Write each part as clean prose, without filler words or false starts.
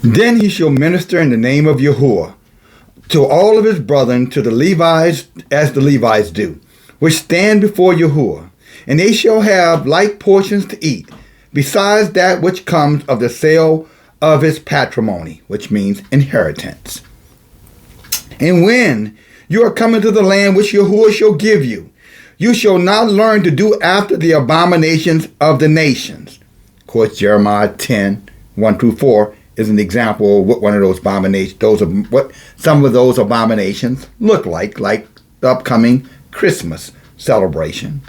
Then he shall minister in the name of Yahuwah to all of his brethren, to the Levites, as the Levites do, which stand before Yahuwah. And they shall have like portions to eat, besides that which comes of the sale of his patrimony, which means inheritance. And when you are coming to the land which Yahuwah shall give you, you shall not learn to do after the abominations of the nations. Of course, Jeremiah 10:1-4 is an example of what one of those abominations, what some of those abominations look like the upcoming Christmas celebration.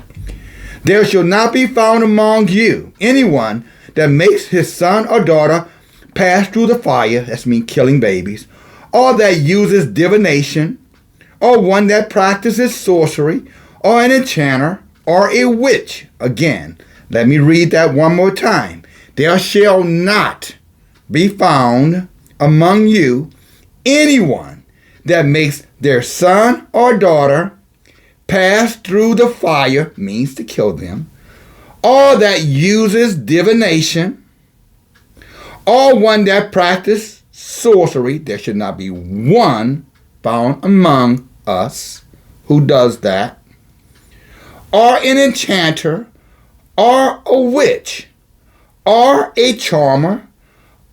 There shall not be found among you anyone that makes his son or daughter pass through the fire, that's mean killing babies, or that uses divination, or one that practices sorcery, or an enchanter, or a witch. Again, let me read that one more time. There shall not be found among you anyone that makes their son or daughter pass through the fire, means to kill them, or that uses divination, or one that practices sorcery. There should not be one found among us who does that, or an enchanter, or a witch, or a charmer,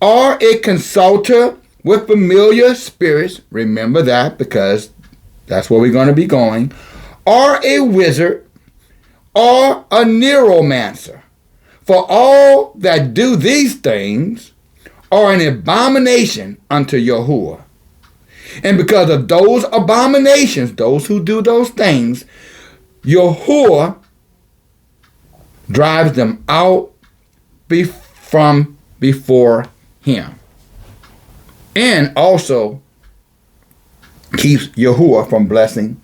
or a consulter with familiar spirits. Remember that, because that's where we're going to be going. Or a wizard, or a necromancer. For all that do these things are an abomination unto Yahuwah. And because of those abominations, those who do those things, Yahuwah drives them out from before him. And also keeps Yahuwah from blessing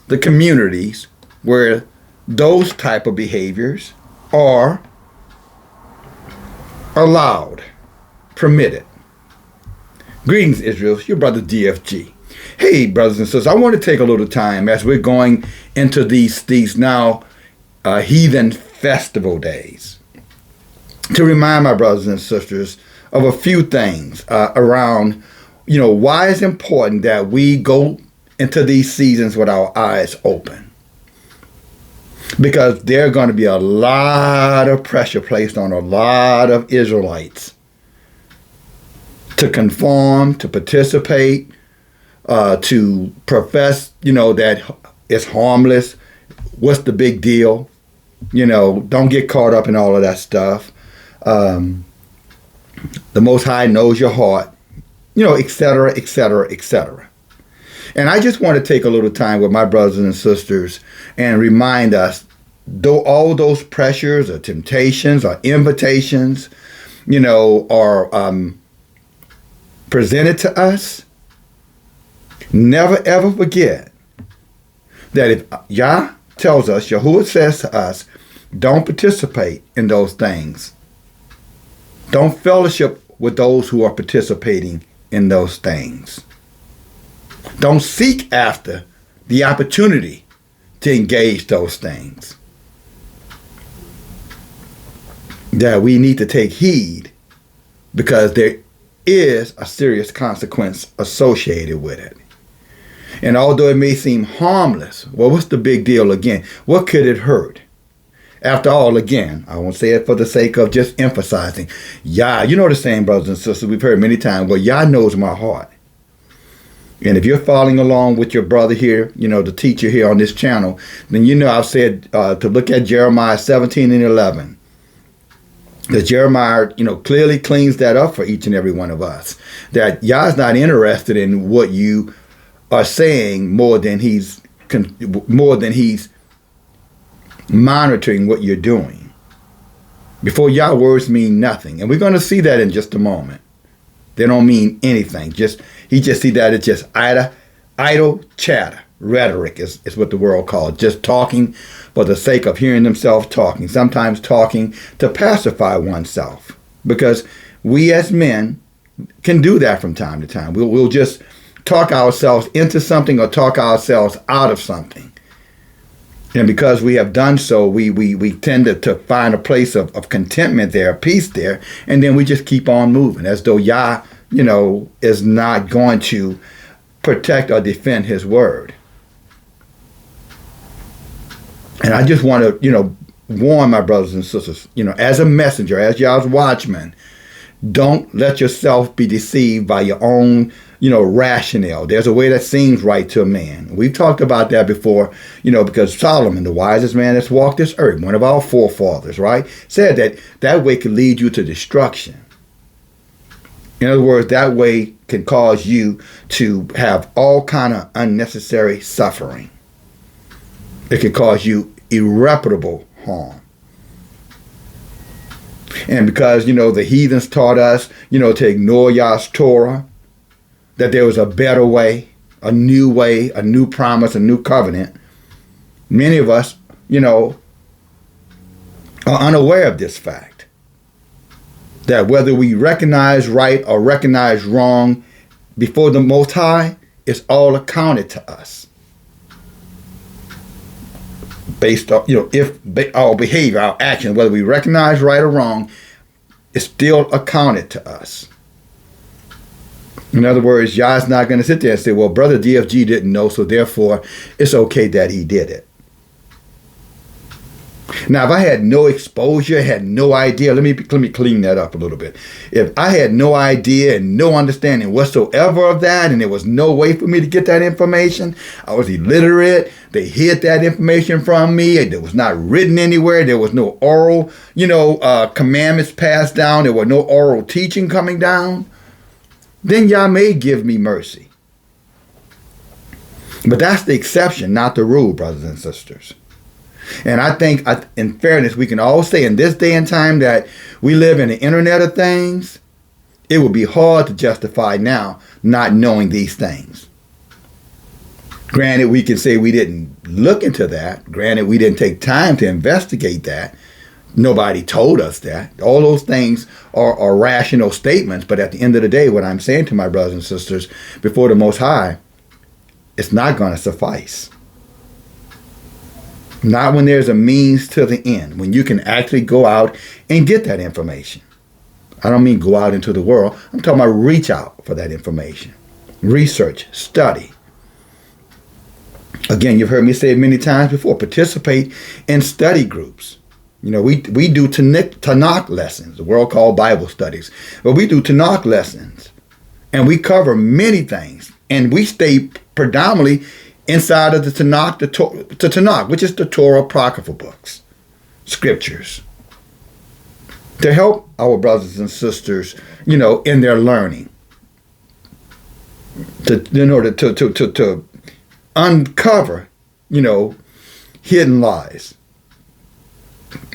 the communities where those type of behaviors are allowed, permitted. Greetings, Israel. Your brother DFG. Hey, brothers and sisters, I want to take a little time as we're going into these now heathen festival days to remind my brothers and sisters of a few things around, why it's important that we go into these seasons with our eyes open. Because there are going to be a lot of pressure placed on a lot of Israelites to conform, to participate, to profess, that it's harmless. What's the big deal? Don't get caught up in all of that stuff. The Most High knows your heart, et cetera, et cetera, et cetera. And I just want to take a little time with my brothers and sisters and remind us, though all those pressures or temptations or invitations, are presented to us, never ever forget that if Yah tells us, Yahuwah says to us, don't participate in those things. Don't fellowship with those who are participating in those things. Don't seek after the opportunity to engage those things. That we need to take heed, because there is a serious consequence associated with it. And although it may seem harmless, well, what's the big deal again? What could it hurt? After all, again, I won't say it for the sake of just emphasizing, Yah, the saying, brothers and sisters, we've heard many times, well, Yah knows my heart. And if you're following along with your brother here, the teacher here on this channel, then I've said to look at Jeremiah 17:11. Because Jeremiah, clearly cleans that up for each and every one of us. That Yah's not interested in what you are saying more than he's monitoring what you're doing. Before Yah, words mean nothing. And we're going to see that in just a moment. They don't mean anything. He just see that it's just idle chatter. Rhetoric is what the world calls it. Just talking for the sake of hearing themselves talking. Sometimes talking to pacify oneself. Because we as men can do that from time to time. We'll just talk ourselves into something or talk ourselves out of something. And because we have done so, we tend to find a place of contentment there, peace there, and then we just keep on moving as though Yah is not going to protect or defend his word. And I just want to, warn my brothers and sisters, as a messenger, as y'all's watchman, don't let yourself be deceived by your own, rationale. There's a way that seems right to a man. We've talked about that before, because Solomon, the wisest man that's walked this earth, one of our forefathers, right, said that way could lead you to destruction. In other words, that way can cause you to have all kind of unnecessary suffering. It can cause you irreparable harm. And because, the heathens taught us, to ignore Yah's Torah, that there was a better way, a new promise, a new covenant, many of us, are unaware of this fact. That whether we recognize right or recognize wrong before the Most High, it's all accounted to us. Based on, if our behavior, our action, whether we recognize right or wrong, it's still accounted to us. In other words, Yah's not going to sit there and say, well, Brother DFG didn't know, so therefore it's okay that he did it. Now, if I had no exposure, had no idea, let me clean that up a little bit. If I had no idea and no understanding whatsoever of that, and there was no way for me to get that information, I was illiterate, they hid that information from me, it was not written anywhere, there was no oral, commandments passed down, there was no oral teaching coming down, then Yah may give me mercy. But that's the exception, not the rule, brothers and sisters. And I think, in fairness, we can all say in this day and time that we live in the internet of things, it would be hard to justify now not knowing these things. Granted, we can say we didn't look into that. Granted, we didn't take time to investigate that. Nobody told us that. All those things are rational statements. But at the end of the day, what I'm saying to my brothers and sisters before the Most High, it's not going to suffice. Not when there's a means to the end, when you can actually go out and get that information. I don't mean go out into the world. I'm talking about reach out for that information. Research, study. Again, you've heard me say it many times before, participate in study groups. We do Tanakh lessons, the world called Bible studies. But we do Tanakh lessons. And we cover many things. And we stay predominantly inside of the Tanakh, the Tanakh, which is the Torah Apocrypha books, scriptures, to help our brothers and sisters, in their learning, to uncover, hidden lies.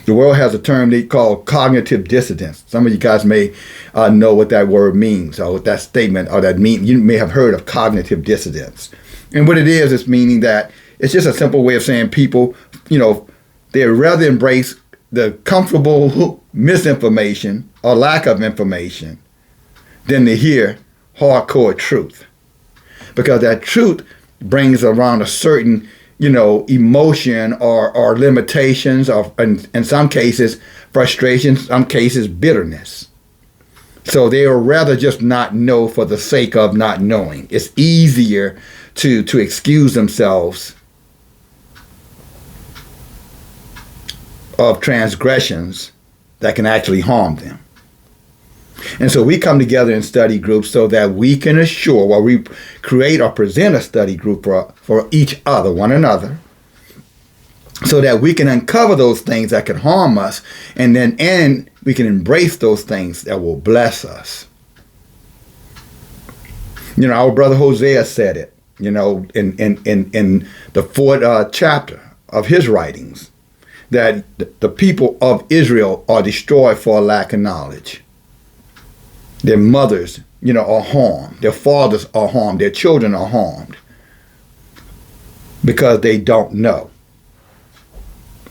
The world has a term they call cognitive dissonance. Some of you guys may know what that word means, or what that statement or that mean. You may have heard of cognitive dissonance. And what it is meaning that it's just a simple way of saying people, they'd rather embrace the comfortable misinformation or lack of information than to hear hardcore truth. Because that truth brings around a certain, emotion or limitations, or in some cases, frustration, some cases, bitterness. So they would rather just not know for the sake of not knowing. It's easier to excuse themselves of transgressions that can actually harm them. And so we come together in study groups so that we can assure, while we create or present a study group for each other, one another, so that we can uncover those things that can harm us, and we can embrace those things that will bless us. Our brother Hosea said it, in the fourth chapter of his writings, that the people of Israel are destroyed for a lack of knowledge. Their mothers, are harmed. Their fathers are harmed. Their children are harmed because they don't know.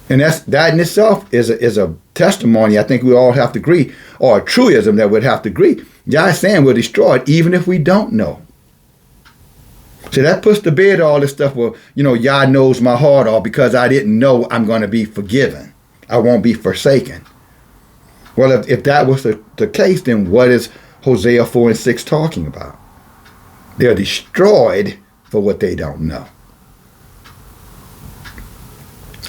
And that in itself is a testimony, I think we all have to agree, or a truism that we'd have to agree. Yah is saying we're destroyed even if we don't know. So that puts to bed all this stuff, well, Yah knows my heart, or because I didn't know, I'm going to be forgiven. I won't be forsaken. Well, if that was the case, then what is Hosea 4 and 6 talking about? They're destroyed for what they don't know.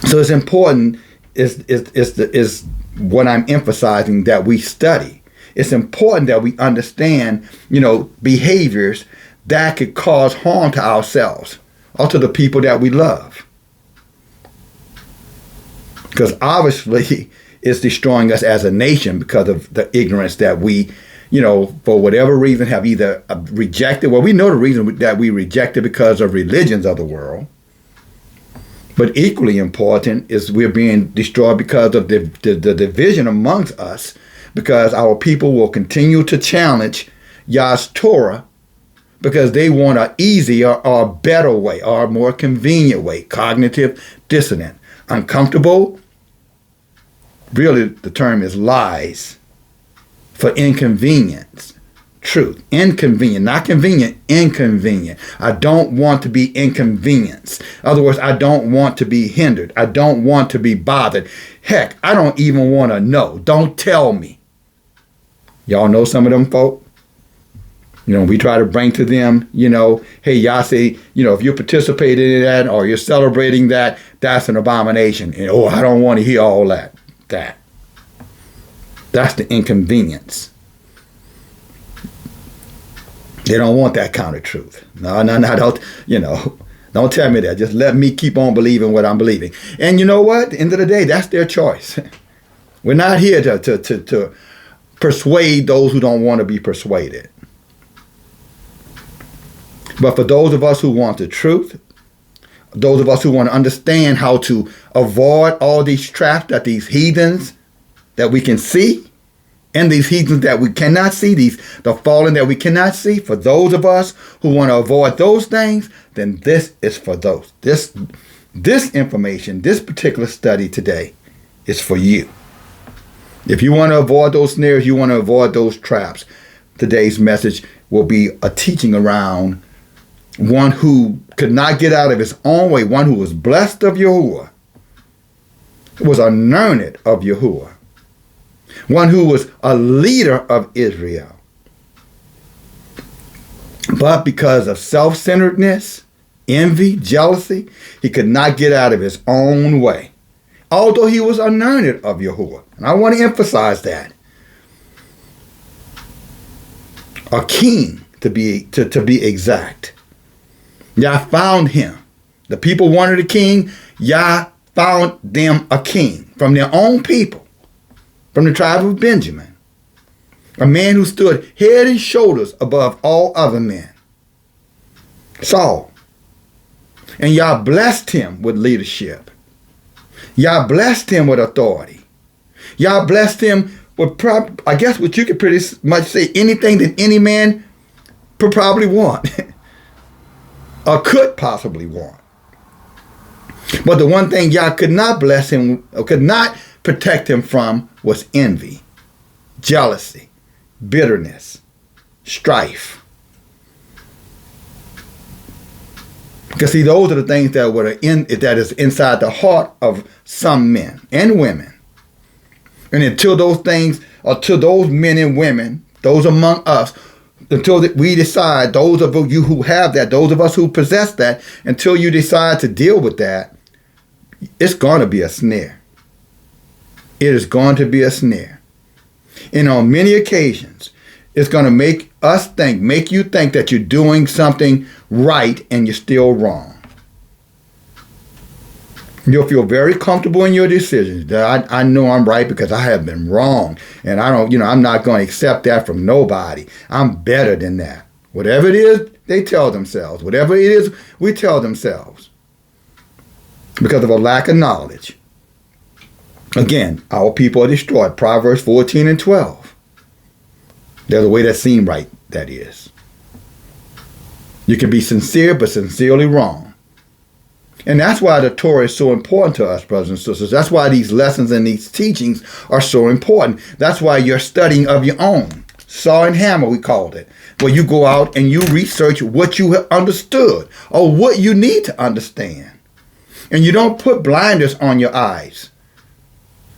So it's important, is what I'm emphasizing, that we study. It's important that we understand, behaviors that could cause harm to ourselves or to the people that we love. Because obviously it's destroying us as a nation because of the ignorance that we, for whatever reason have either rejected. Well, we know the reason that we rejected because of religions of the world. But equally important is we're being destroyed because of the division amongst us, because our people will continue to challenge Yah's Torah because they want an easier or better way or a more convenient way. Cognitive dissonance. Uncomfortable. Really, the term is lies for inconvenience. Truth. Inconvenient. Not convenient. Inconvenient. I don't want to be inconvenienced. In other words, I don't want to be hindered. I don't want to be bothered. Heck, I don't even want to know. Don't tell me. Y'all know some of them folk? We try to bring to them, hey, y'all say, if you're participating in that or you're celebrating that, that's an abomination. And, I don't want to hear all that. That's the inconvenience. They don't want that kind of truth. No, don't tell me that. Just let me keep on believing what I'm believing. And you know what? At the end of the day, that's their choice. We're not here to persuade those who don't want to be persuaded. But for those of us who want the truth, those of us who want to understand how to avoid all these traps that these heathens that we can see, and these heathens that we cannot see, the fallen that we cannot see, for those of us who want to avoid those things, then this is for those. This information, this particular study today is for you. If you want to avoid those snares, you want to avoid those traps, today's message will be a teaching around one who could not get out of his own way, one who was blessed of Yahuwah, was anointed of Yahuwah, one who was a leader of Israel. But because of self-centeredness, envy, jealousy, he could not get out of his own way, although he was anointed of Yahuwah. And I want to emphasize that. A king, to be exact. Yah found him. The people wanted a king. Yah found them a king from their own people, from the tribe of Benjamin. A man who stood head and shoulders above all other men. Saul. And Yah blessed him with leadership. Yah blessed him with authority. Yah blessed him with, I guess what you could pretty much say, anything that any man could probably want. Or could possibly want. But the one thing Yah could not bless him, or could not protect him from, was envy, jealousy, bitterness, strife. Because see, those are the things that is inside the heart of some men and women. And until those things, or to those men and women, those among us, until we decide, those of you who have that, those of us who possess that, until you decide to deal with that, it's going to be a snare. It is going to be a snare. And on many occasions, it's going to make you think that you're doing something right and you're still wrong. You'll feel very comfortable in your decisions. That I know I'm right because I have been wrong. And I'm not going to accept that from nobody. I'm better than that. Whatever it is, they tell themselves. Whatever it is, we tell themselves. Because of a lack of knowledge. Again, our people are destroyed. Proverbs 14 and 12. There's a way that seems right, that is. You can be sincere, but sincerely wrong. And that's why the Torah is so important to us, brothers and sisters. That's why these lessons and these teachings are so important. That's why you're studying of your own. Saw and hammer, we called it. Where you go out and you research what you have understood or what you need to understand. And you don't put blinders on your eyes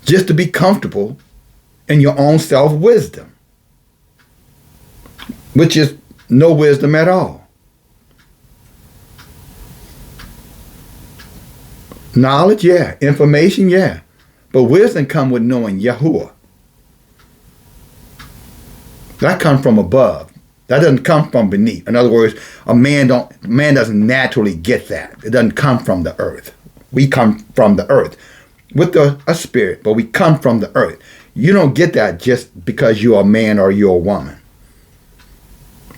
just to be comfortable in your own self-wisdom. which is no wisdom at all. Knowledge, yeah. Information, yeah. But wisdom comes with knowing Yahuwah. That comes from above. That doesn't come from beneath. In other words, man doesn't naturally get that. It doesn't come from the earth. We come from the earth with a spirit, but we come from the earth. You don't get that just because you're a man or you're a woman.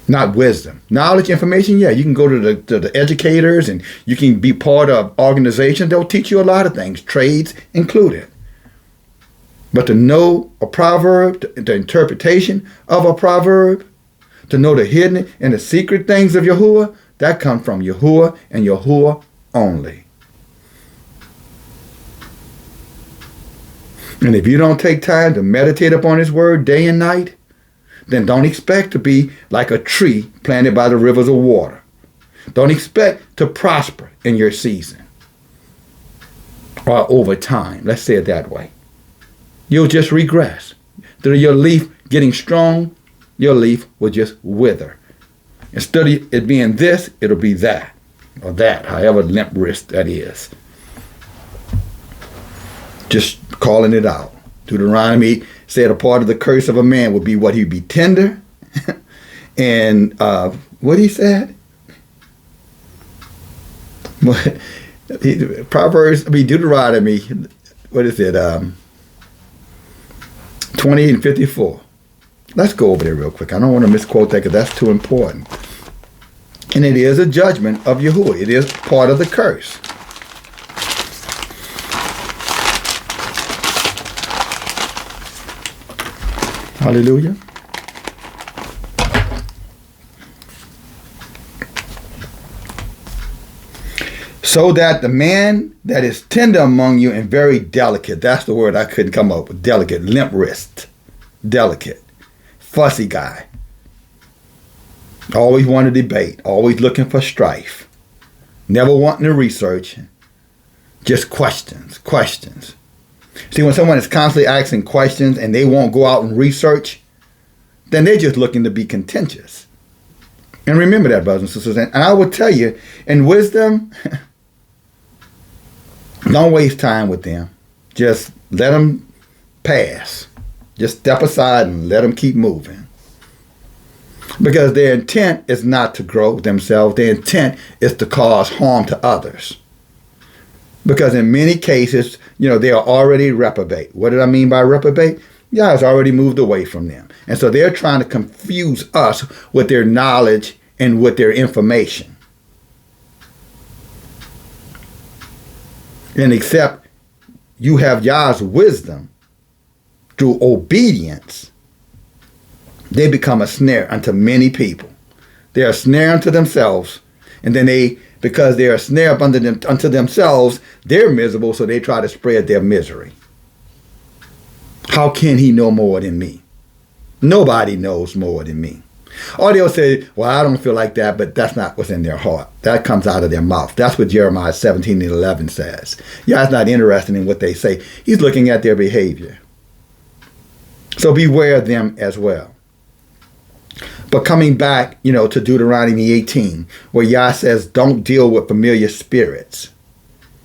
Not wisdom. Knowledge, information, yeah. You can go to the educators and you can be part of organizations. They'll teach you a lot of things, trades included. But to know a proverb, the interpretation of a proverb, to know the hidden and the secret things of Yahuwah, that comes from Yahuwah and Yahuwah only. And if you don't take time to meditate upon His word day and night, then don't expect to be like a tree planted by the rivers of water. Don't expect to prosper in your season or over time. Let's say it that way. You'll just regress. Through your leaf getting strong, your leaf will just wither. Instead of it being this, it'll be that, or that, however limp wrist that is. Just calling it out. Deuteronomy said a part of the curse of a man would be what he'd be tender. And what he said? Deuteronomy, what is it? 20 and 54. Let's go over there real quick. I don't want to misquote that because that's too important. And it is a judgment of Yahuwah. It is part of the curse. Hallelujah. So that the man that is tender among you and very delicate, that's the word I couldn't come up with, delicate, limp wrist, delicate, fussy guy, always want to debate, always looking for strife, never wanting to research, just questions. See, when someone is constantly asking questions and they won't go out and research, then they're just looking to be contentious. And remember that, brothers and sisters. And I will tell you, in wisdom, don't waste time with them. Just let them pass. Just step aside and let them keep moving. Because their intent is not to grow themselves. Their intent is to cause harm to others. Because in many cases, they are already reprobate. What did I mean by reprobate? Yeah, it's already moved away from them. And so they're trying to confuse us with their knowledge and with their information. And except you have Yah's wisdom through obedience, they become a snare unto many people. They are a snare unto themselves, and then because they are a snare unto themselves, they're miserable, so they try to spread their misery. How can he know more than me? Nobody knows more than me. Or they'll say, well, I don't feel like that, but that's not what's in their heart. That comes out of their mouth. That's what Jeremiah 17 and 11 says. Yah's not interested in what they say. He's looking at their behavior. So beware of them as well. But coming back, to Deuteronomy 18, where Yah says, don't deal with familiar spirits.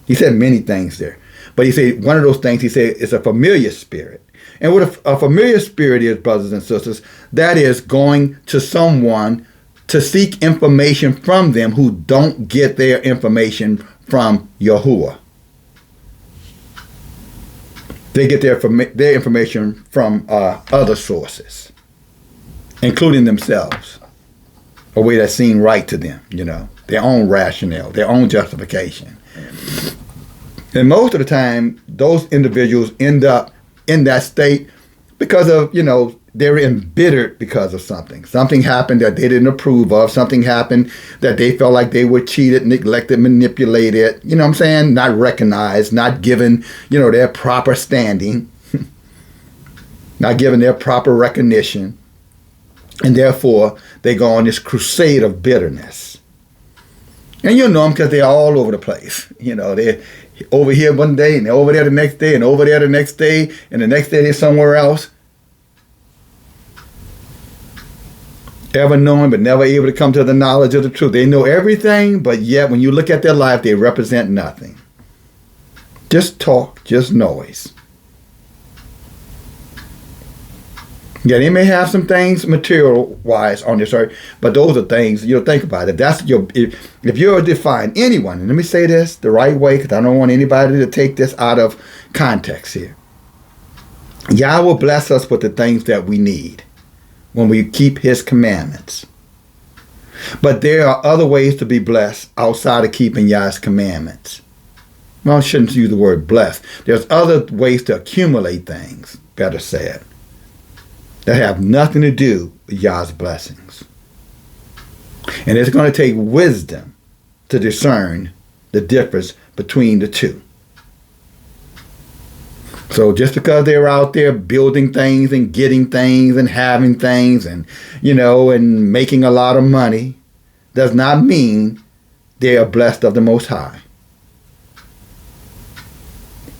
He said many things there. But he said, one of those things he said is a familiar spirit. And what a familiar spirit is, brothers and sisters, that is going to someone to seek information from them who don't get their information from Yahuwah. They get their information from other sources, including themselves, a way that seems right to them, their own rationale, their own justification. And most of the time, those individuals end up in that state because of, they're embittered because of something. Something happened that they didn't approve of. Something happened that they felt like they were cheated, neglected, manipulated, not recognized, not given, their proper standing, not given their proper recognition. And therefore, they go on this crusade of bitterness. And you'll know them because they're all over the place. They're over here one day, and they're over there the next day, and over there the next day, and the next day they're somewhere else. Ever knowing, but never able to come to the knowledge of the truth. They know everything, but yet when you look at their life, they represent nothing. Just talk, just noise. Yeah, they may have some things material-wise on this earth, but those are things, think about it. That's if you're defined anyone, and let me say this the right way, because I don't want anybody to take this out of context here. Yah will bless us with the things that we need when we keep his commandments. But there are other ways to be blessed outside of keeping Yah's commandments. Well, I shouldn't use the word blessed. There's other ways to accumulate things, better said, that have nothing to do with Yah's blessings. And it's going to take wisdom to discern the difference between the two. So just because they're out there building things and getting things and having things and, and making a lot of money does not mean they are blessed of the Most High.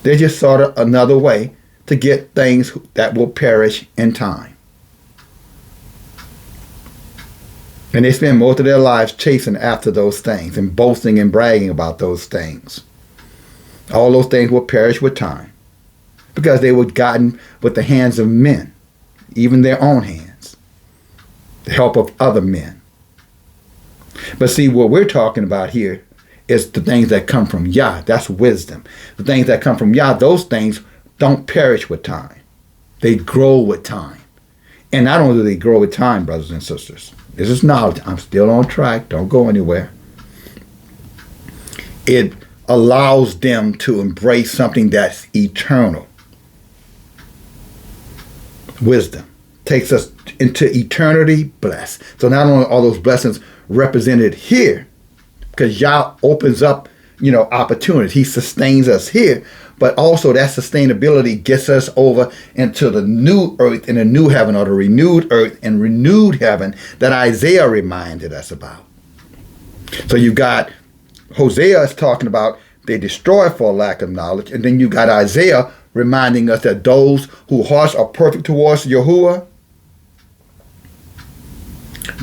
They're just sort of another way to get things that will perish in time. And they spend most of their lives chasing after those things and boasting and bragging about those things. All those things will perish with time because they were gotten with the hands of men, even their own hands, the help of other men. But see, what we're talking about here is the things that come from Yah. That's wisdom. The things that come from Yah, those things don't perish with time. They grow with time. And not only do they grow with time, brothers and sisters, this is knowledge. I'm still on track. Don't go anywhere. It allows them to embrace something that's eternal. Wisdom takes us into eternity blessed. So not only are those blessings represented here, because Yah opens up, opportunities. He sustains us here, but also that sustainability gets us over into the new earth and the new heaven, or the renewed earth and renewed heaven that Isaiah reminded us about. So you got Hosea is talking about they destroy for lack of knowledge, and then you got Isaiah reminding us that those whose hearts are perfect towards Yahuwah,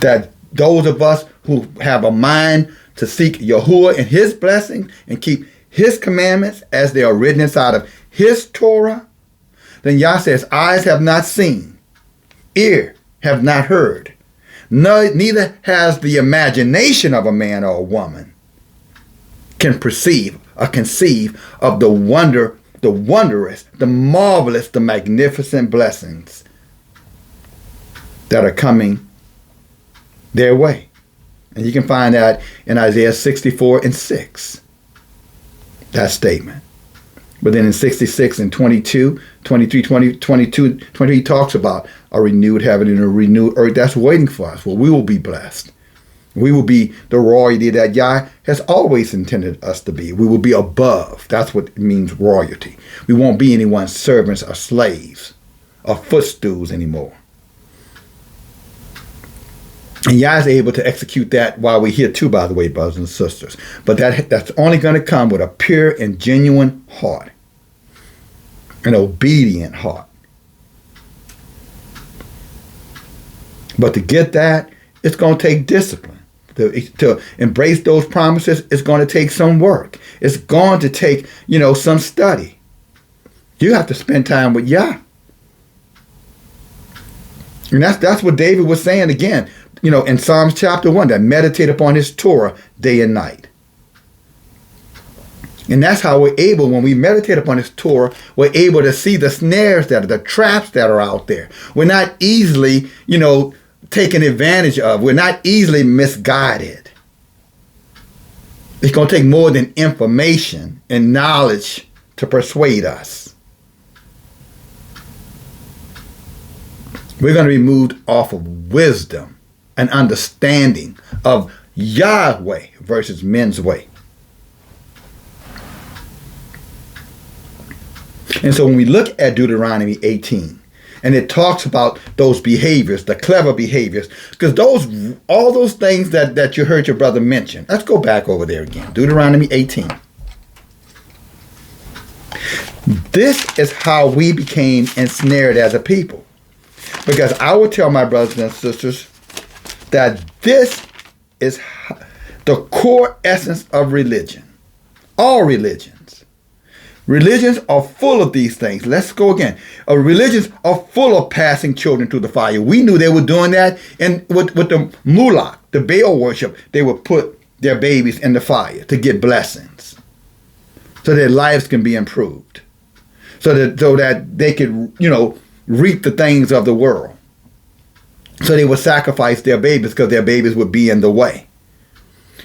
that those of us who have a mind to seek Yahuwah and his blessing and keep his commandments as they are written inside of his Torah, then Yah says, eyes have not seen, ear have not heard, neither has the imagination of a man or a woman can perceive or conceive of the wondrous, the marvelous, the magnificent blessings that are coming their way. And you can find that in Isaiah 64:6, that statement. But then in 66 and 22, 23, 20, 22, 20, he talks about a renewed heaven and a renewed earth that's waiting for us, where we will be blessed. We will be the royalty that Yah has always intended us to be. We will be above. That's what it means, royalty. We won't be anyone's servants or slaves or footstools anymore. And Yah is able to execute that while we're here too, by the way, brothers and sisters. But that's only going to come with a pure and genuine heart, an obedient heart. But to get that, it's going to take discipline. To embrace those promises, it's going to take some work. It's going to take, some study. You have to spend time with Yah. And that's what David was saying again, in Psalms chapter 1, that meditate upon his Torah day and night. And that's how we're able, when we meditate upon his Torah, we're able to see the snares the traps that are out there. We're not easily, taken advantage of. We're not easily misguided. It's going to take more than information and knowledge to persuade us. We're going to be moved off of wisdom and understanding of Yahweh versus men's way. And so when we look at Deuteronomy 18, and it talks about those behaviors, the clever behaviors, because all those things that you heard your brother mention. Let's go back over there again. Deuteronomy 18. This is how we became ensnared as a people. Because I would tell my brothers and sisters, that this is the core essence of religion. All religions. Religions are full of these things. Let's go again. Religions are full of passing children through the fire. We knew they were doing that. And with the mullah, the Baal worship, they would put their babies in the fire to get blessings, so their lives can be improved, so that they could, reap the things of the world. So they would sacrifice their babies because their babies would be in the way.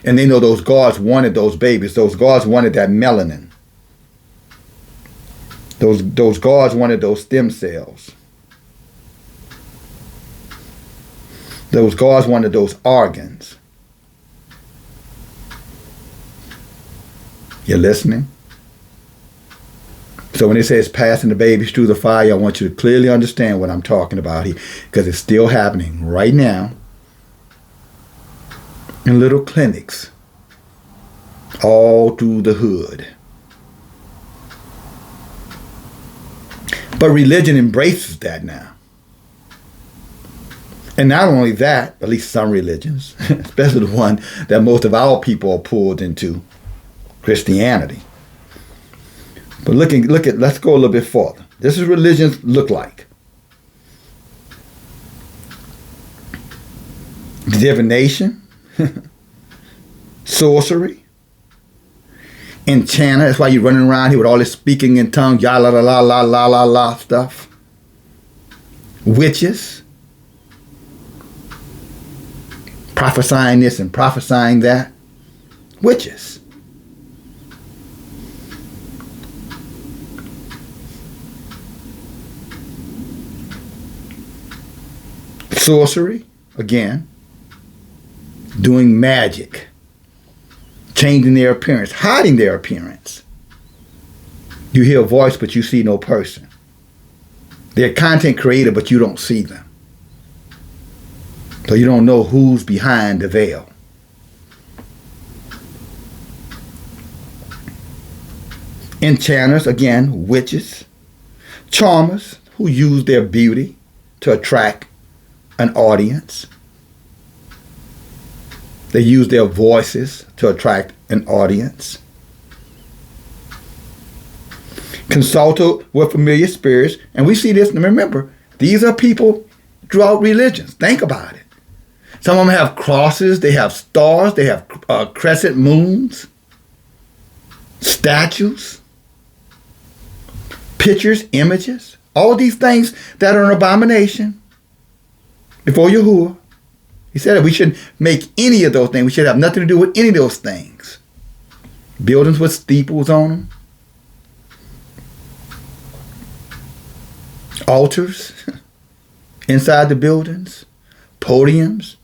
And they know those gods wanted those babies. Those gods wanted that melanin. Those gods wanted those stem cells. Those gods wanted those organs. You listening? So when it says passing the babies through the fire, I want you to clearly understand what I'm talking about here, because it's still happening right now in little clinics all through the hood. But religion embraces that now. And not only that, at least some religions, especially the one that most of our people are pulled into, Christianity. But let's go a little bit further. This is what religions look like. Divination, sorcery, enchanter. That's why you're running around here with all this speaking in tongues, ya la la la la la la la stuff. Witches, prophesying this and prophesying that. Witches. Sorcery, again, doing magic, changing their appearance, hiding their appearance. You hear a voice, but you see no person. They're content creator, but you don't see them. So you don't know who's behind the veil. Enchanters, again, witches. Charmers, who use their beauty to attract an audience. They use their voices to attract an audience. Consulted with familiar spirits. And we see this, and remember, these are people throughout religions. Think about it. Some of them have crosses, they have stars, they have crescent moons, statues, pictures, images, all these things that are an abomination before Yahuwah. He said that we shouldn't make any of those things. We should have nothing to do with any of those things. Buildings with steeples on them. Altars inside the buildings. Podiums,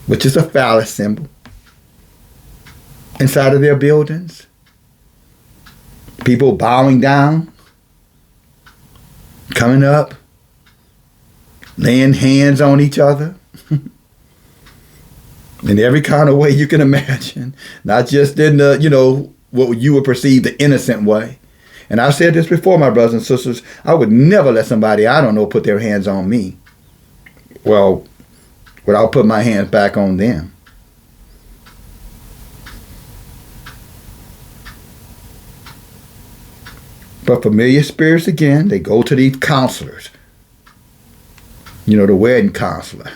which is a phallus symbol, inside of their buildings. People bowing down, coming up, laying hands on each other in every kind of way you can imagine, not just in the, what you would perceive the innocent way. And I've said this before, my brothers and sisters, I would never let somebody I don't know put their hands on me. Well, without putting my hands back on them. But familiar spirits, again, they go to these counselors. The wedding counselor.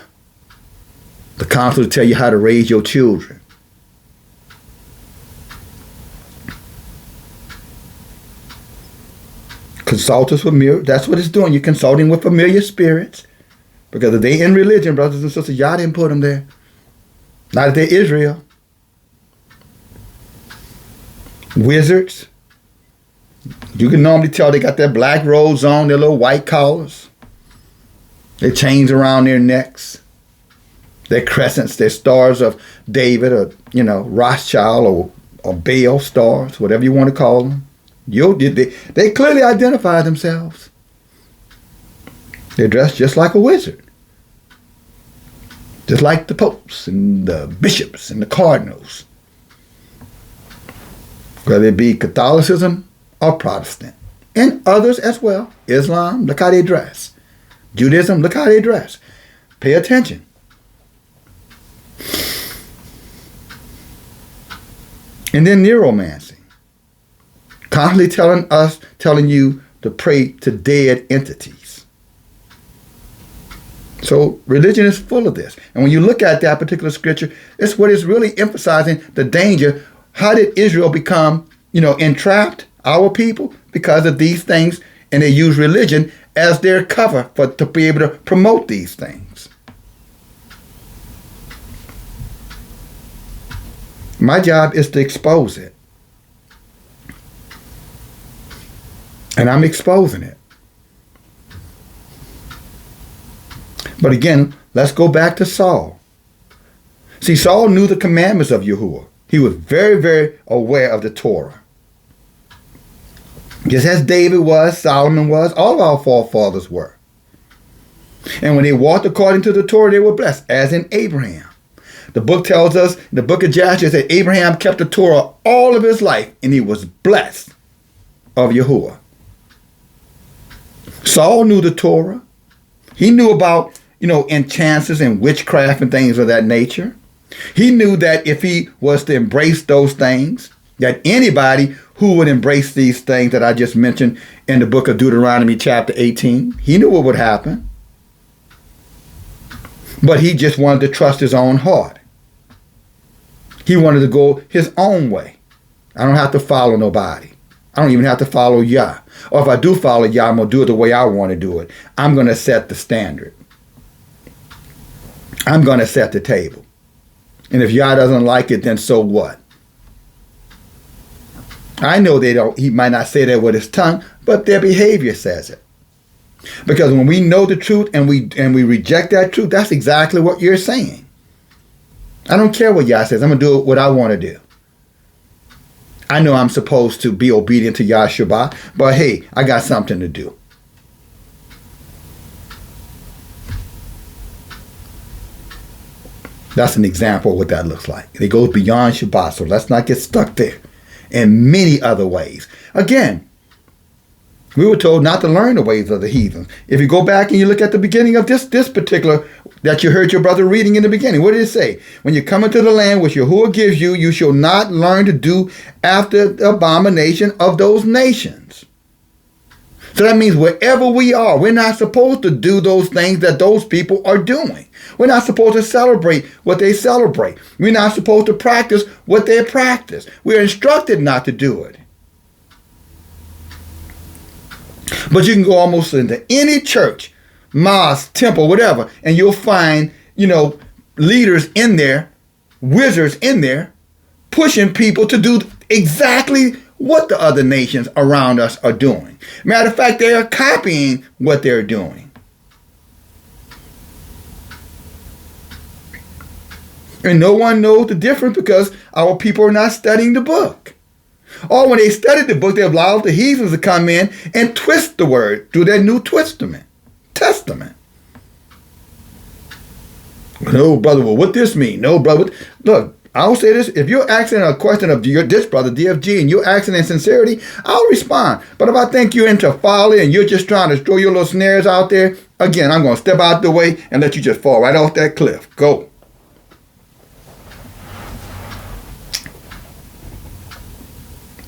The counselor tell you how to raise your children. Consultants with mirror. That's what it's doing. You're consulting with familiar spirits. Because if they in religion, brothers and sisters, y'all didn't put them there. Not if they're Israel. Wizards. You can normally tell they got their black robes on, their little white collars. Their chains around their necks. Their crescents, their stars of David or, Rothschild or Baal stars, whatever you want to call them. They clearly identify themselves. They're dressed just like a wizard. Just like the popes and the bishops and the cardinals. Whether it be Catholicism or Protestant. And others as well. Islam, look how they dress. Judaism, look how they dress. Pay attention. And then neuromancy. Constantly telling you to pray to dead entities. So religion is full of this. And when you look at that particular scripture, it's what is really emphasizing the danger. How did Israel become, entrapped, our people? Because of these things, and they use religion as their cover to be able to promote these things. My job is to expose it. And I'm exposing it. But again, let's go back to Saul. See, Saul knew the commandments of Yahuwah. He was very, very aware of the Torah. Just as David was, Solomon was, all of our forefathers were. And when they walked according to the Torah, they were blessed, as in Abraham. The book tells us, in the book of Joshua, that Abraham kept the Torah all of his life, and he was blessed of Yahuwah. Saul knew the Torah. He knew about, enchances and witchcraft and things of that nature. He knew that if he was to embrace those things, that anybody who would embrace these things that I just mentioned in the book of Deuteronomy chapter 18, he knew what would happen. But he just wanted to trust his own heart. He wanted to go his own way. I don't have to follow nobody. I don't even have to follow Yah. Or if I do follow Yah, I'm going to do it the way I want to do it. I'm going to set the standard. I'm going to set the table. And if Yah doesn't like it, then so what? I know he might not say that with his tongue, but their behavior says it. Because when we know the truth and we reject that truth, that's exactly what you're saying. I don't care what Yah says. I'm going to do what I want to do. I know I'm supposed to be obedient to Yah Shabbat, but hey, I got something to do. That's an example of what that looks like. It goes beyond Shabbat, so let's not get stuck there. In many other ways. Again, we were told not to learn the ways of the heathens. If you go back and you look at the beginning of this particular, that you heard your brother reading in the beginning, what did it say? When you come into the land which Yahuwah gives you, you shall not learn to do after the abomination of those nations. So that means wherever we are, we're not supposed to do those things that those people are doing. We're not supposed to celebrate what they celebrate. We're not supposed to practice what they practice. We're instructed not to do it. But you can go almost into any church, mosque, temple, whatever, and you'll find, leaders in there, wizards in there, pushing people to do exactly what the other nations around us are doing. Matter of fact, they are copying what they're doing. And no one knows the difference because our people are not studying the book. Or when they studied the book, they allowed the heathens to come in and twist the word through their New Testament. No, brother, well, what this mean? No, brother. Look, I'll say this. If you're asking a question of this brother, DFG, and you're asking in sincerity, I'll respond. But if I think you're into folly and you're just trying to throw your little snares out there, again, I'm going to step out the way and let you just fall right off that cliff. Go.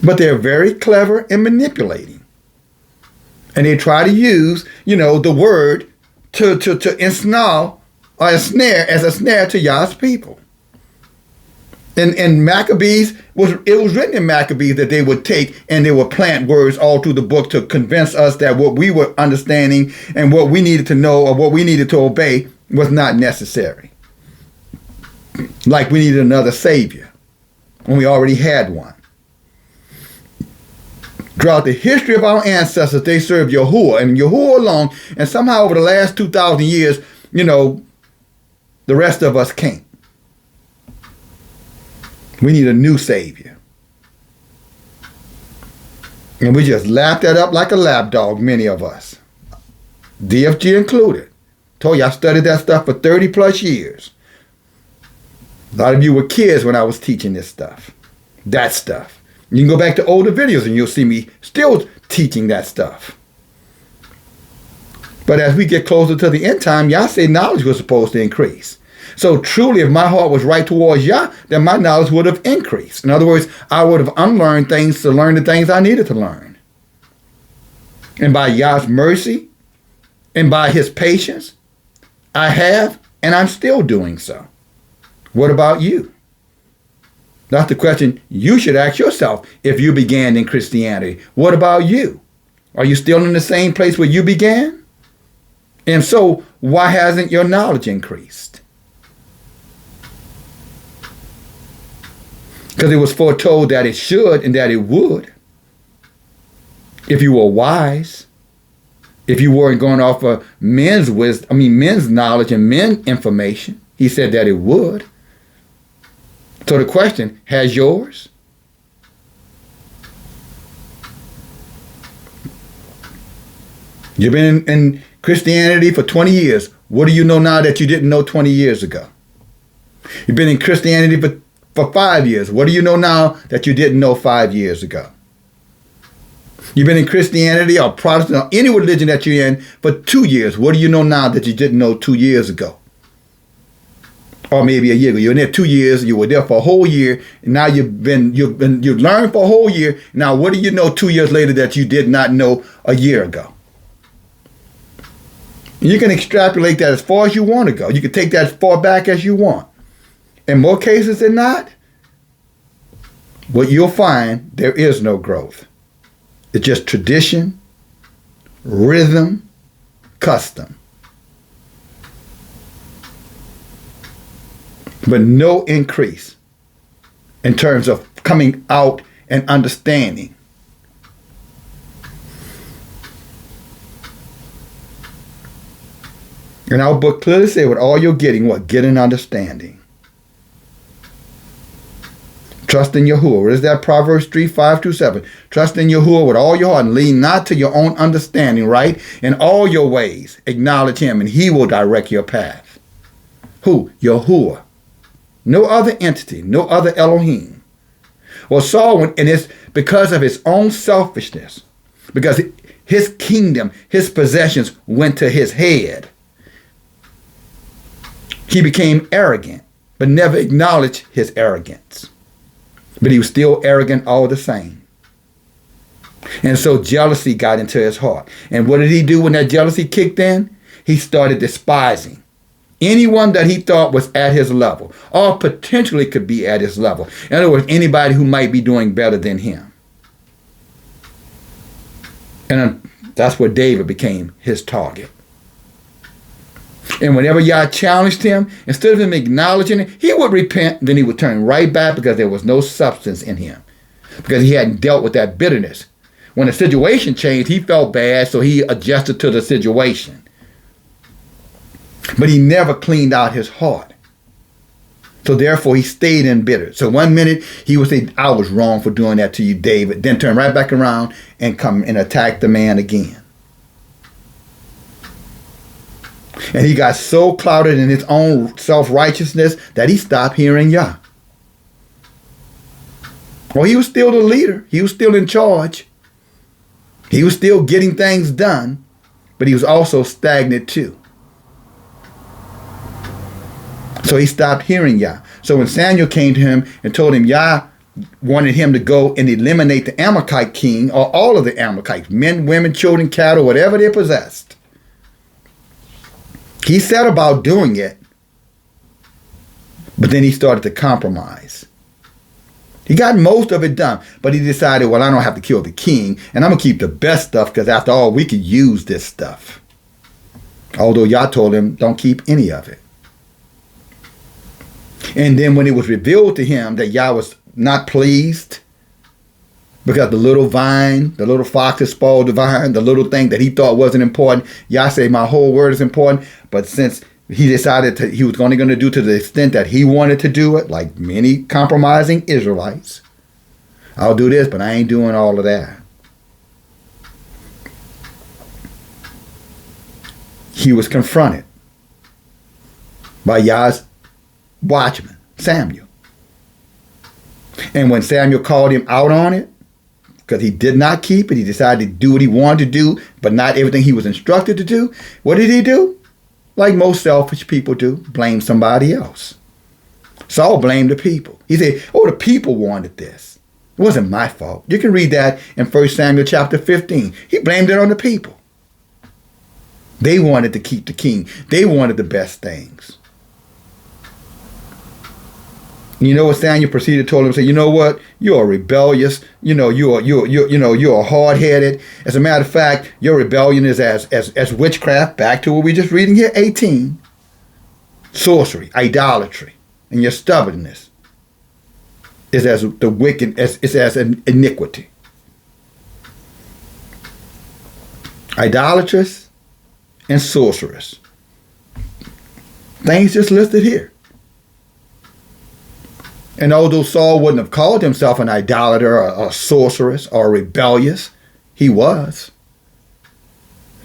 But they're very clever in manipulating. And they try to use, the word to ensnare or a snare to Yah's people. And Maccabees, it was written in Maccabees that they would take and they would plant words all through the book to convince us that what we were understanding and what we needed to know or what we needed to obey was not necessary. Like we needed another savior when we already had one. Throughout the history of our ancestors, they served Yahuwah and Yahuwah alone. And somehow over the last 2,000 years, the rest of us can't. We need a new savior. And we just lap that up like a lapdog, many of us. DFG included. Told you I studied that stuff for 30 plus years. A lot of you were kids when I was teaching this stuff. That stuff. You can go back to older videos and you'll see me still teaching that stuff. But as we get closer to the end time, y'all say knowledge was supposed to increase. So truly, if my heart was right towards Yah, then my knowledge would have increased. In other words, I would have unlearned things to learn the things I needed to learn. And by Yah's mercy and by his patience, I have, and I'm still doing so. What about you? That's the question you should ask yourself if you began in Christianity. What about you? Are you still in the same place where you began? And so, why hasn't your knowledge increased? Because it was foretold that it should and that it would. If you were wise, if you weren't going off of men's wisdom, men's knowledge and men's information, he said that it would. So the question, has yours? You've been in Christianity for 20 years. What do you know now that you didn't know 20 years ago? You've been in Christianity for 5 years. What do you know now that you didn't know 5 years ago? You've been in Christianity or Protestant or any religion that you're in for 2 years. What do you know now that you didn't know 2 years ago? Or maybe a year ago. You're in there 2 years, you were there for a whole year, and now you've learned for a whole year. Now what do you know 2 years later that you did not know a year ago? You can extrapolate that as far as you want to go. You can take that as far back as you want. In more cases than not, what you'll find, there is no growth. It's just tradition, rhythm, custom. But no increase in terms of coming out and understanding. And our book clearly says, with all you're getting, what? Get an understanding. Trust in Yahuwah. What is that? Proverbs 3:5-7. Trust in Yahuwah with all your heart and lean not to your own understanding, right? In all your ways, acknowledge him and he will direct your path. Who? Yahuwah. No other entity, no other Elohim. Well, Saul, and it's because of his own selfishness, because his kingdom, his possessions went to his head. He became arrogant, but never acknowledged his arrogance. But he was still arrogant all the same. And so jealousy got into his heart. And what did he do when that jealousy kicked in? He started despising anyone that he thought was at his level or potentially could be at his level. In other words, anybody who might be doing better than him. And that's where David became his target. And whenever Yah challenged him, instead of him acknowledging it, he would repent, then he would turn right back because there was no substance in him. Because he hadn't dealt with that bitterness. When the situation changed, he felt bad, so he adjusted to the situation. But he never cleaned out his heart. So therefore, he stayed in bitter. So one minute, he would say, I was wrong for doing that to you, David. Then turn right back around and come and attack the man again. And he got so clouded in his own self-righteousness that he stopped hearing Yah. Well, he was still the leader. He was still in charge. He was still getting things done, but he was also stagnant too. So he stopped hearing Yah. So when Samuel came to him and told him Yah wanted him to go and eliminate the Amalekite king, or all of the Amalekites, men, women, children, cattle, whatever they possessed, he set about doing it, but then he started to compromise. He got most of it done, but he decided, well, I don't have to kill the king, and I'm going to keep the best stuff because after all, we could use this stuff. Although Yah told him, don't keep any of it. And then when it was revealed to him that Yah was not pleased because the little vine, the little fox had spoiled the vine, the little thing that he thought wasn't important, Yah said, my whole word is important. But since he decided he was only going to do to the extent that he wanted to do it, like many compromising Israelites, I'll do this, but I ain't doing all of that. He was confronted by Yah's watchman, Samuel. And when Samuel called him out on it, because he did not keep it, he decided to do what he wanted to do, but not everything he was instructed to do. What did he do? like most selfish people do, blame somebody else. Saul blamed the people. He said, oh, the people wanted this. It wasn't my fault. You can read that in 1 Samuel chapter 15. He blamed it on the people. They wanted to keep the king. They wanted the best things. You know what Samuel proceeded to tell him? Say, you know what? You're rebellious. You're hard-headed. As a matter of fact, your rebellion is as witchcraft. Back to what we just reading here, 18. Sorcery, idolatry, and your stubbornness is as the wicked as an iniquity. Idolatrous and sorceress. Things just listed here. And although Saul wouldn't have called himself an idolater or a sorceress or rebellious, he was.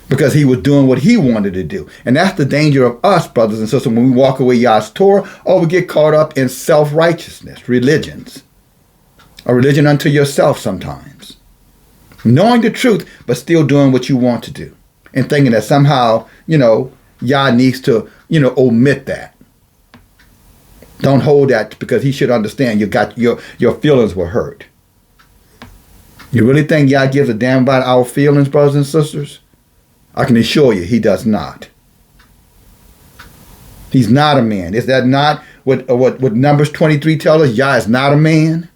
Because he was doing what he wanted to do. And that's the danger of us, brothers and sisters, when we walk away Yah's Torah, or we get caught up in self-righteousness, religions. A religion unto yourself sometimes. Knowing the truth, but still doing what you want to do. And thinking that somehow, Yah needs to, omit that. Don't hold that, because he should understand your feelings were hurt. You really think Yah gives a damn about our feelings, brothers and sisters? I can assure you, he does not. He's not a man. Is that not what Numbers 23 tells us? Yah is not a man.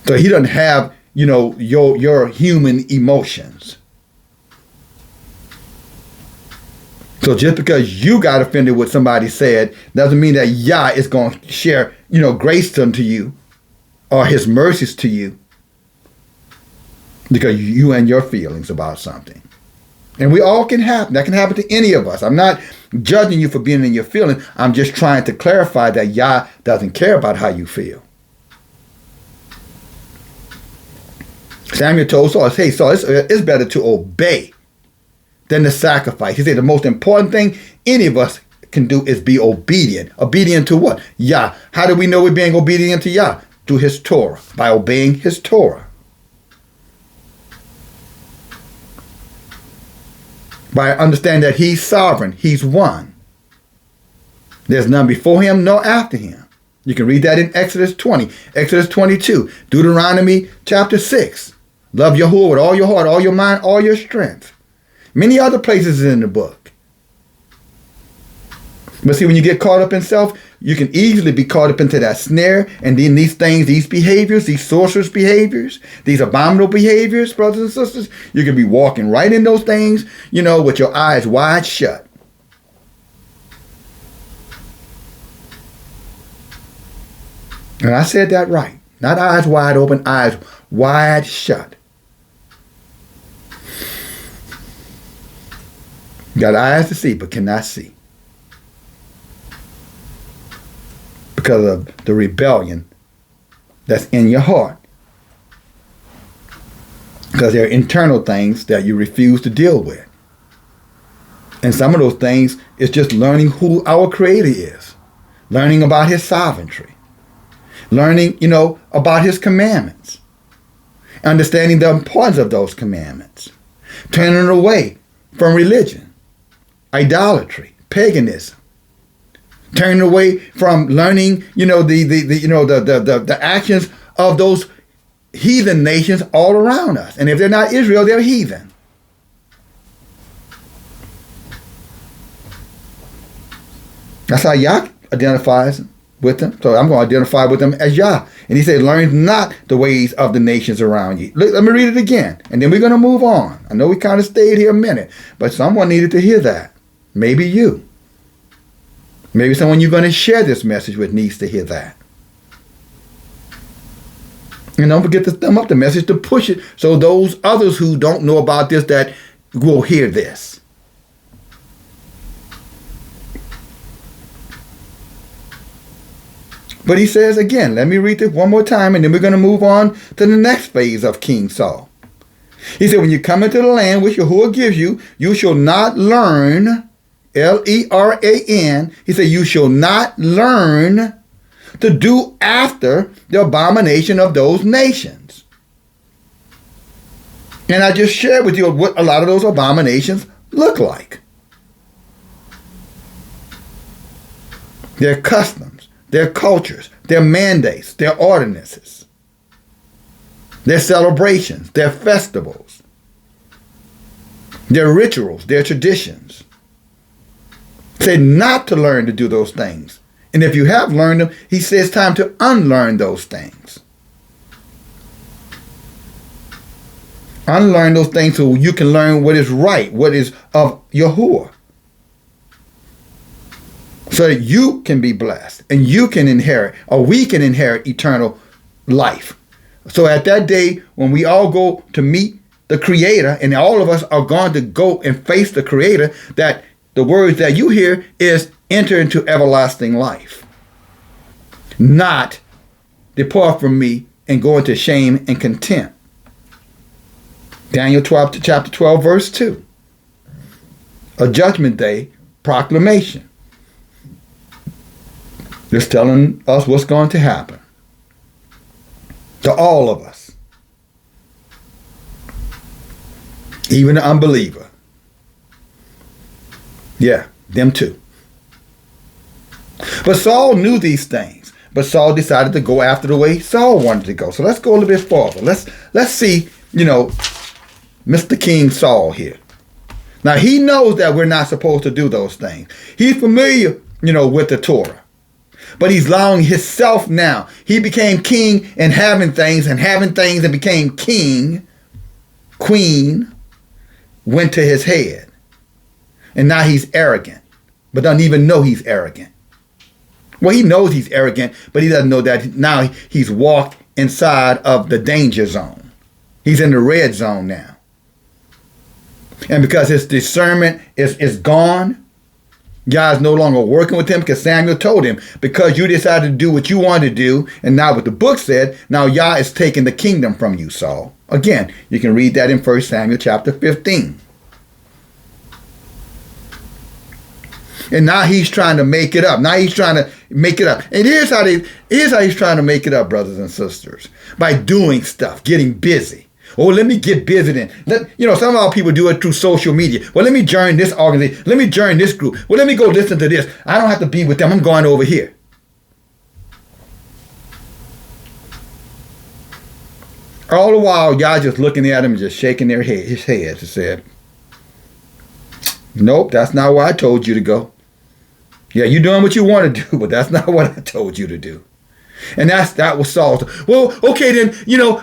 So he doesn't have, your human emotions. So just because you got offended with somebody said, doesn't mean that Yah is going to share, grace unto you or his mercies to you because you and your feelings about something. And we all can happen. That can happen to any of us. I'm not judging you for being in your feelings. I'm just trying to clarify that Yah doesn't care about how you feel. Samuel told Saul, hey, Saul, it's better to obey than the sacrifice. He said the most important thing any of us can do is be obedient. Obedient to what? Yah. How do we know we're being obedient to Yah? Through his Torah, by obeying his Torah. By understanding that he's sovereign, he's one. There's none before him nor after him. You can read that in Exodus 20, Exodus 22, Deuteronomy chapter 6. Love Yahuwah with all your heart, all your mind, all your strength. Many other places in the book. But see, when you get caught up in self, you can easily be caught up into that snare, and then these things, these behaviors, these sorcerous behaviors, these abominable behaviors, brothers and sisters, you can be walking right in those things, with your eyes wide shut. And I said that right. Not eyes wide open, eyes wide shut. Got eyes to see, but cannot see. Because of the rebellion that's in your heart. Because there are internal things that you refuse to deal with. And some of those things is just learning who our Creator is. Learning about his sovereignty. Learning, about his commandments. Understanding the importance of those commandments. Turning away from religion. Idolatry, paganism, turning away from learning, the actions of those heathen nations all around us. And if they're not Israel, they're heathen. That's how Yah identifies with them. So I'm going to identify with them as Yah. And he said, learn not the ways of the nations around you. Look, let me read it again. And then we're going to move on. I know we kind of stayed here a minute, but someone needed to hear that. Maybe you. Maybe someone you're going to share this message with needs to hear that. And don't forget to thumb up the message to push it so those others who don't know about this that will hear this. But he says again, let me read this one more time and then we're going to move on to the next phase of King Saul. He said, when you come into the land which Yahuwah gives you, you shall not learn, Leran, he said, you shall not learn to do after the abomination of those nations. And I just shared with you what a lot of those abominations look like. their customs, their cultures, their mandates, their ordinances, their celebrations, their festivals, their rituals, their traditions. Say not to learn to do those things. And if you have learned them, he says time to unlearn those things. Unlearn those things so you can learn what is right, what is of Yahuwah. So that you can be blessed and you can inherit, or we can inherit eternal life. So at that day, when we all go to meet the Creator, and all of us are going to go and face the Creator, that the words that you hear is enter into everlasting life. Not depart from me and go into shame and contempt. Daniel 12, chapter 12, verse 2. A judgment day proclamation. Just telling us what's going to happen. To all of us. Even the unbeliever. Yeah, them too. But Saul knew these things. But Saul decided to go after the way Saul wanted to go. So let's go a little bit farther. Let's see, Mr. King Saul here. Now he knows that we're not supposed to do those things. He's familiar, with the Torah. But he's allowing himself now. He became king and having things and became king. Queen went to his head. And now he's arrogant. But doesn't even know he's arrogant. Well, he knows he's arrogant, but he doesn't know that now he's walked inside of the danger zone. He's in the red zone now. And because his discernment is gone, God's no longer working with him, because Samuel told him, because you decided to do what you wanted to do, and now what the book said, now Yah is taking the kingdom from you, Saul. Again, you can read that in 1 Samuel chapter 15. And now he's trying to make it up. And here's how he's trying to make it up, brothers and sisters. By doing stuff, getting busy. Oh, let me get busy then. Some of our people do it through social media. Well, let me join this organization. Let me join this group. Well, let me go listen to this. I don't have to be with them. I'm going over here. All the while, y'all just looking at him and just shaking his head and said, nope, that's not where I told you to go. Yeah, you're doing what you want to do, but that's not what I told you to do. And that was Saul. Well, okay then,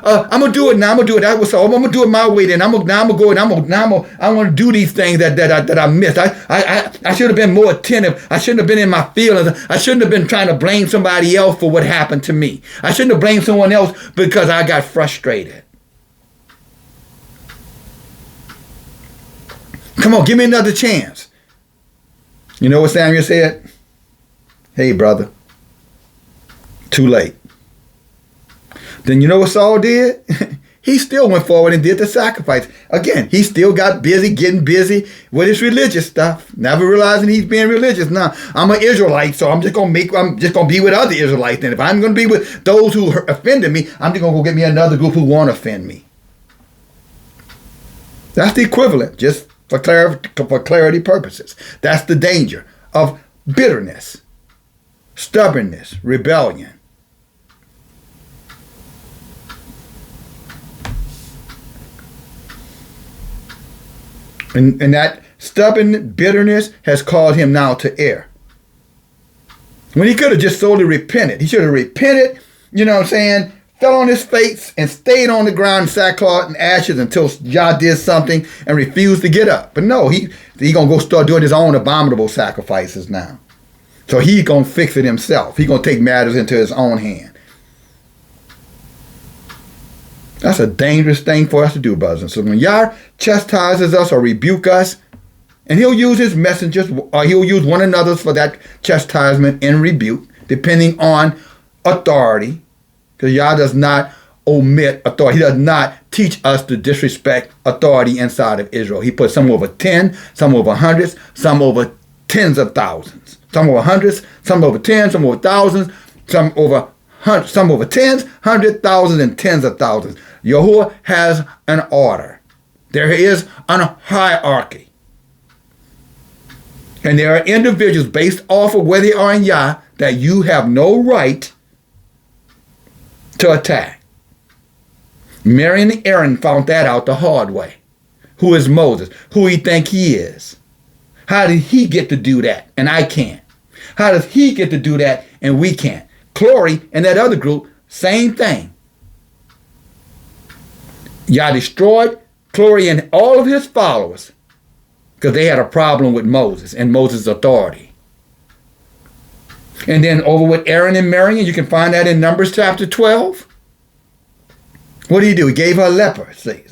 I'm gonna do it now. I'm gonna do it. That was Saul. I'm gonna do it my way. Then I'm gonna go and I want to do these things that I missed. I should have been more attentive. I shouldn't have been in my feelings. I shouldn't have been trying to blame somebody else for what happened to me. I shouldn't have blamed someone else because I got frustrated. Come on, give me another chance. You know what Samuel said? Hey, brother. Too late. Then you know what Saul did? He still went forward and did the sacrifice. Again, he still got busy, getting busy with his religious stuff. Never realizing he's being religious. Now, I'm an Israelite, so I'm just gonna be with other Israelites. And if I'm gonna be with those who offended me, I'm just gonna go get me another group who won't offend me. That's the equivalent, just for clarity purposes. That's the danger of bitterness, stubbornness, rebellion. And that stubborn bitterness has caused him now to err. When he could have just solely repented. He should have repented, fell on his face and stayed on the ground in sackcloth and ashes until Yah did something and refused to get up. But no, he going to go start doing his own abominable sacrifices now. So he's going to fix it himself. He's going to take matters into his own hand. That's a dangerous thing for us to do, brothers and sisters. When Yah chastises us or rebuke us, and he'll use his messengers, or he'll use one another for that chastisement and rebuke, depending on authority, because Yah does not omit authority. He does not teach us to disrespect authority inside of Israel. He put some over 10, some over hundreds, some over tens of thousands. Some over hundreds, some over tens, some over thousands, some over tens, 100,000, and tens of thousands. Yahuwah has an order. There is a hierarchy. And there are individuals based off of where they are in Yah that you have no right to attack. Miriam and Aaron found that out the hard way. Who is Moses? Who he think he is? How did he get to do that and I can't? How does he get to do that and we can't? Chloe and that other group, same thing. Y'all destroyed Chloe and all of his followers because they had a problem with Moses and Moses' authority. And then over with Aaron and Miriam, you can find that in Numbers chapter 12. What did he do? He gave her leprosy.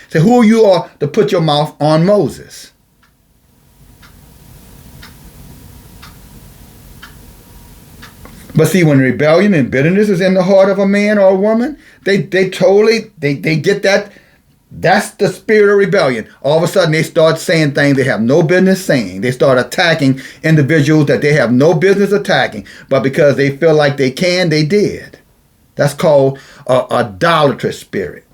So who you are to put your mouth on Moses? But see, when rebellion and bitterness is in the heart of a man or a woman, they get that. That's the spirit of rebellion. All of a sudden, they start saying things they have no business saying. They start attacking individuals that they have no business attacking. But because they feel like they can, they did. That's called idolatrous spirit.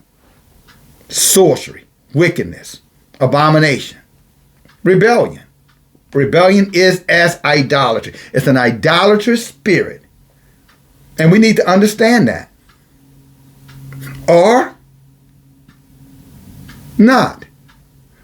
Sorcery, wickedness, abomination, rebellion. Rebellion is as idolatry. It's an idolatrous spirit. And we need to understand that. Or not.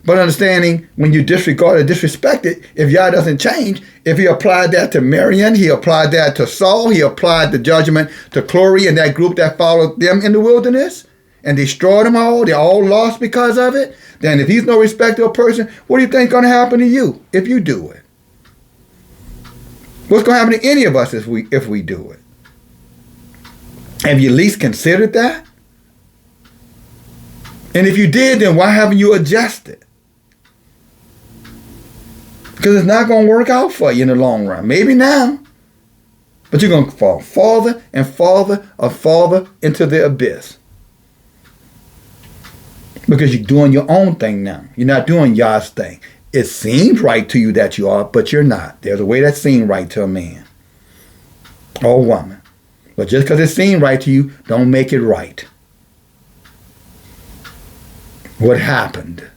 But understanding when you disregard or disrespect it, if Yah doesn't change, if he applied that to Miriam, he applied that to Saul, he applied the judgment to Chloe and that group that followed them in the wilderness and destroyed them all, they're all lost because of it, then if he's no respecter of person, what do you think is going to happen to you if you do it? What's going to happen to any of us if we do it? Have you at least considered that? And if you did, then why haven't you adjusted? Because it's not going to work out for you in the long run. Maybe now. But you're going to fall farther and farther and farther into the abyss. Because you're doing your own thing now. You're not doing Yah's thing. It seems right to you that you are, but you're not. There's a way that seems right to a man or a woman. But just because it seems right to you, don't make it right. What happened?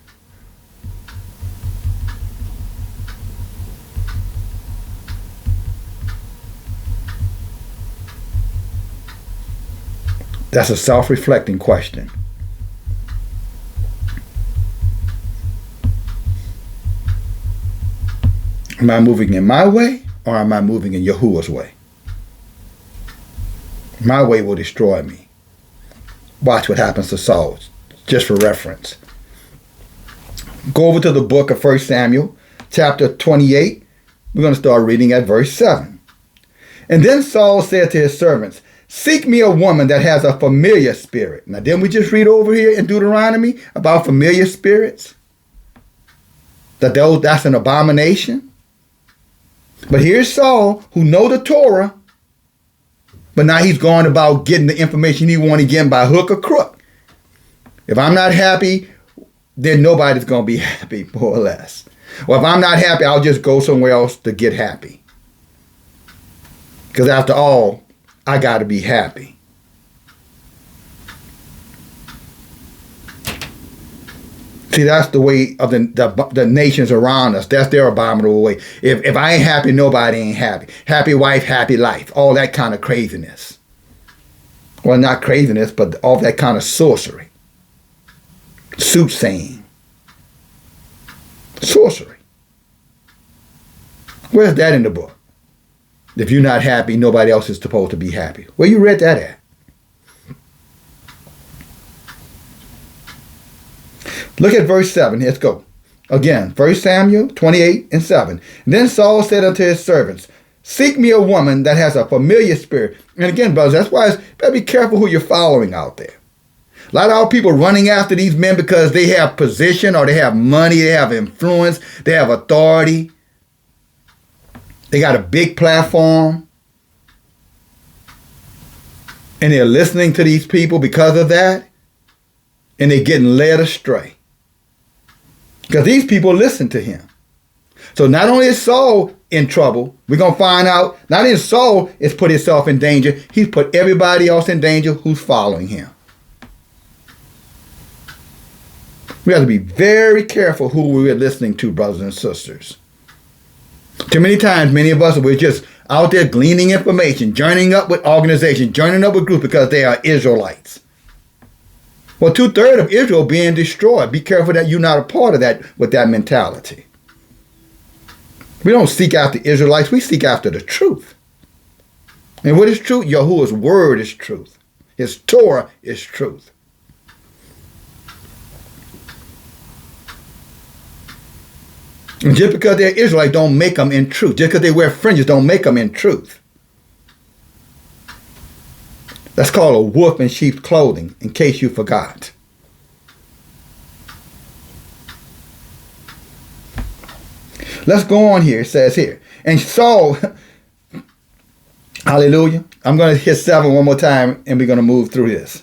That's a self-reflecting question. Am I moving in my way or am I moving in Yahuwah's way? My way will destroy me. Watch what happens to Saul, just for reference. Go over to the book of 1 Samuel, chapter 28. We're going to start reading at verse 7. And then Saul said to his servants, seek me a woman that has a familiar spirit. Now, didn't we just read over here in Deuteronomy about familiar spirits? That's an abomination. But here's Saul, who know the Torah, but now he's going about getting the information he want to get by hook or crook. If I'm not happy, then nobody's going to be happy, more or less. Well, if I'm not happy, I'll just go somewhere else to get happy. Because after all, I got to be happy. See, that's the way of the nations around us. That's their abominable way. If I ain't happy, nobody ain't happy. Happy wife, happy life. All that kind of craziness. Well, not craziness, but all that kind of sorcery. Soothsaying. Sorcery. Where's that in the book? If you're not happy, nobody else is supposed to be happy. Where you read that at? Look at verse 7. Let's go. Again, 1 Samuel 28 and 7. Then Saul said unto his servants, seek me a woman that has a familiar spirit. And again, brothers, that's why you better be careful who you're following out there. A lot of our people running after these men because they have position or they have money, they have influence, they have authority. They got a big platform. And they're listening to these people because of that. And they're getting led astray. Because these people listen to him. So not only is Saul in trouble, we're going to find out, not only Saul has put himself in danger, he's put everybody else in danger who's following him. We have to be very careful who we're listening to, brothers and sisters. Too many times, many of us, we're just out there gleaning information, joining up with organizations, joining up with groups because they are Israelites. Well, 2/3 of Israel being destroyed. Be careful that you're not a part of that with that mentality. We don't seek after Israelites. We seek after the truth. And what is truth? Yahuwah's word is truth. His Torah is truth. And just because they're Israelites don't make them in truth. Just because they wear fringes don't make them in truth. That's called a wolf in sheep's clothing, in case you forgot. Let's go on here. It says here. And Saul, hallelujah. I'm going to hit 7 one more time and we're going to move through this.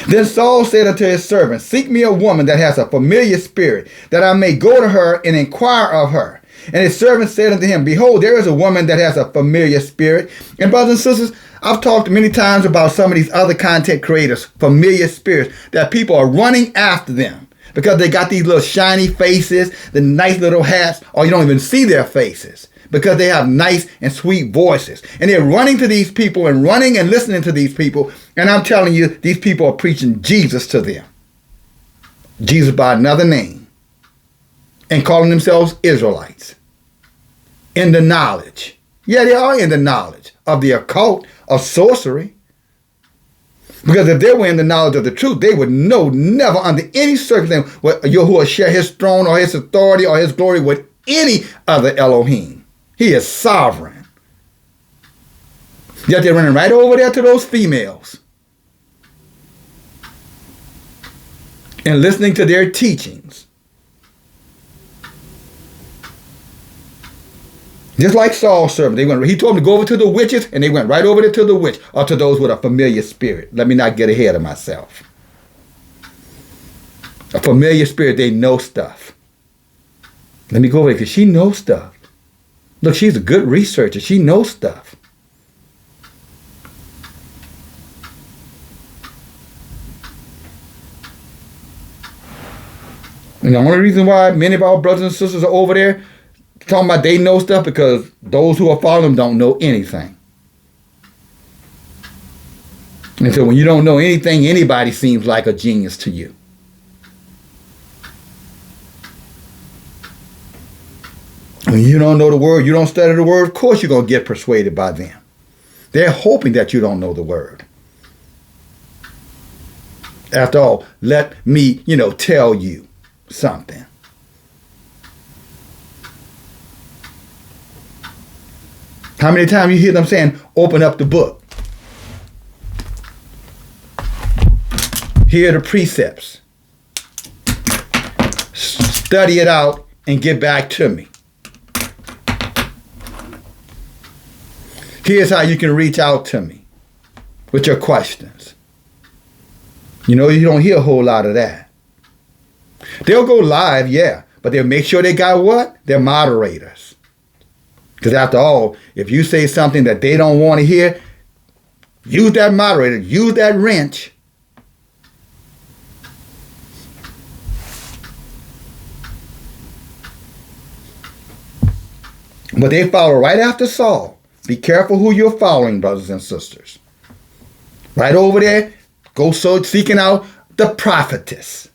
Then Saul said unto his servant, seek me a woman that has a familiar spirit, that I may go to her and inquire of her. And his servant said unto him, behold, there is a woman that has a familiar spirit. And brothers and sisters, I've talked many times about some of these other content creators, familiar spirits, that people are running after them because they got these little shiny faces, the nice little hats, or you don't even see their faces because they have nice and sweet voices. And they're running to these people and running and listening to these people. And I'm telling you, these people are preaching Jesus to them. Jesus by another name. And calling themselves Israelites. In the knowledge. Yeah, they are in the knowledge of the occult, of sorcery. Because if they were in the knowledge of the truth, they would know never under any circumstance what Yahuwah share his throne or his authority or his glory with any other Elohim. He is sovereign. Yet they're running right over there to those females. And listening to their teachings. Just like Saul's servant, he told them to go over to the witches, and they went right over there to the witch, or to those with a familiar spirit. Let me not get ahead of myself. A familiar spirit, they know stuff. Let me go over there, because she knows stuff. Look, she's a good researcher. She knows stuff. And the only reason why many of our brothers and sisters are over there talking about they know stuff because those who are following them don't know anything. And so when you don't know anything, anybody seems like a genius to you. When you don't know the word, you don't study the word, of course you're going to get persuaded by them. They're hoping that you don't know the word. After all, let me, tell you something. How many times you hear them saying, open up the book. Here are the precepts. Study it out and get back to me. Here's how you can reach out to me with your questions. You don't hear a whole lot of that. They'll go live, yeah, but they'll make sure they got what? They're moderators. Because after all, if you say something that they don't want to hear, use that moderator, use that wrench. But they follow right after Saul. Be careful who you're following, brothers and sisters. Right over there, go seeking out the prophetess.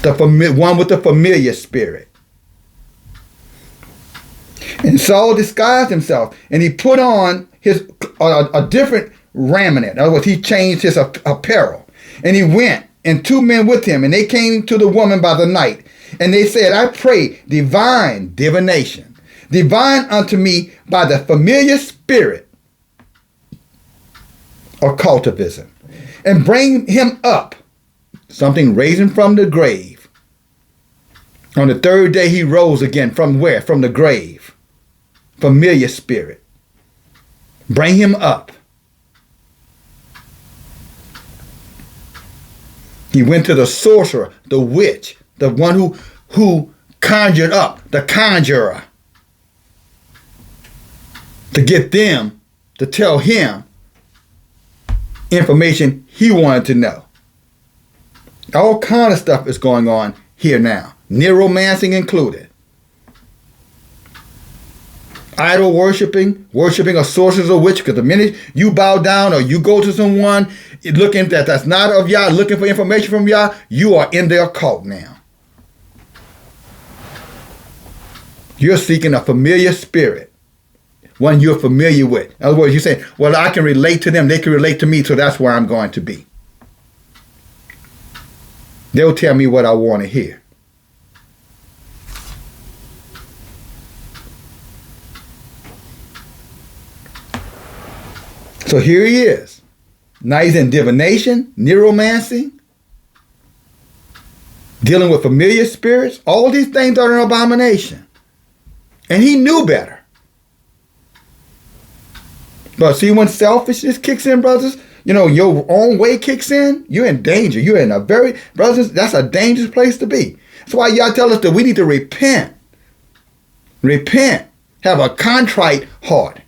The one with the familiar spirit. And Saul disguised himself, and he put on a different raiment. In other words, he changed his apparel. And he went, and 2 men with him, and they came to the woman by the night. And they said, I pray, divination, divine unto me by the familiar spirit of cultivism, and bring him up, something raising from the grave. On the 3rd day he rose again. From where? From the grave. Familiar spirit. Bring him up. He went to the sorcerer, the witch, the one who conjured up, the conjurer, to get them to tell him information he wanted to know. All kind of stuff is going on here now, necromancy included. idol worshiping of sorcerers or witch. Because the minute you bow down or you go to someone looking that's not of Yah, looking for information from Yah, you are in their cult now. You're seeking a familiar spirit, one you're familiar with. In other words, you say, well, I can relate to them, they can relate to me, so that's where I'm going to be. They'll tell me what I want to hear. So here he is. Now he's in divination, necromancy, dealing with familiar spirits. All these things are an abomination. And he knew better. But see, when selfishness kicks in, brothers, your own way kicks in, you're in danger. You're in brothers, that's a dangerous place to be. That's why y'all tell us that we need to repent. Repent. Have a contrite heart.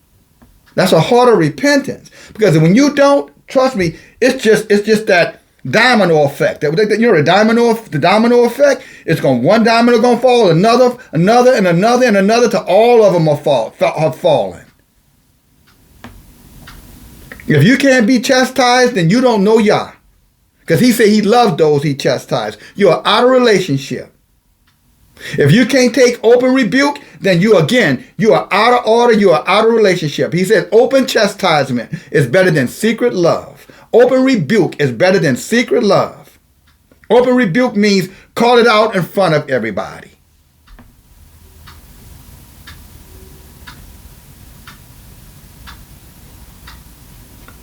That's a heart of repentance. Because when you don't, trust me, it's just that domino effect. The domino effect. It's one domino gonna fall, another, and another, till all of them have fallen. If you can't be chastised, then you don't know Yah. Because he said he loves those he chastised. You are out of relationship. If you can't take open rebuke, then you are out of order, you are out of relationship. He said open chastisement is better than secret love. Open rebuke is better than secret love. Open rebuke means call it out in front of everybody.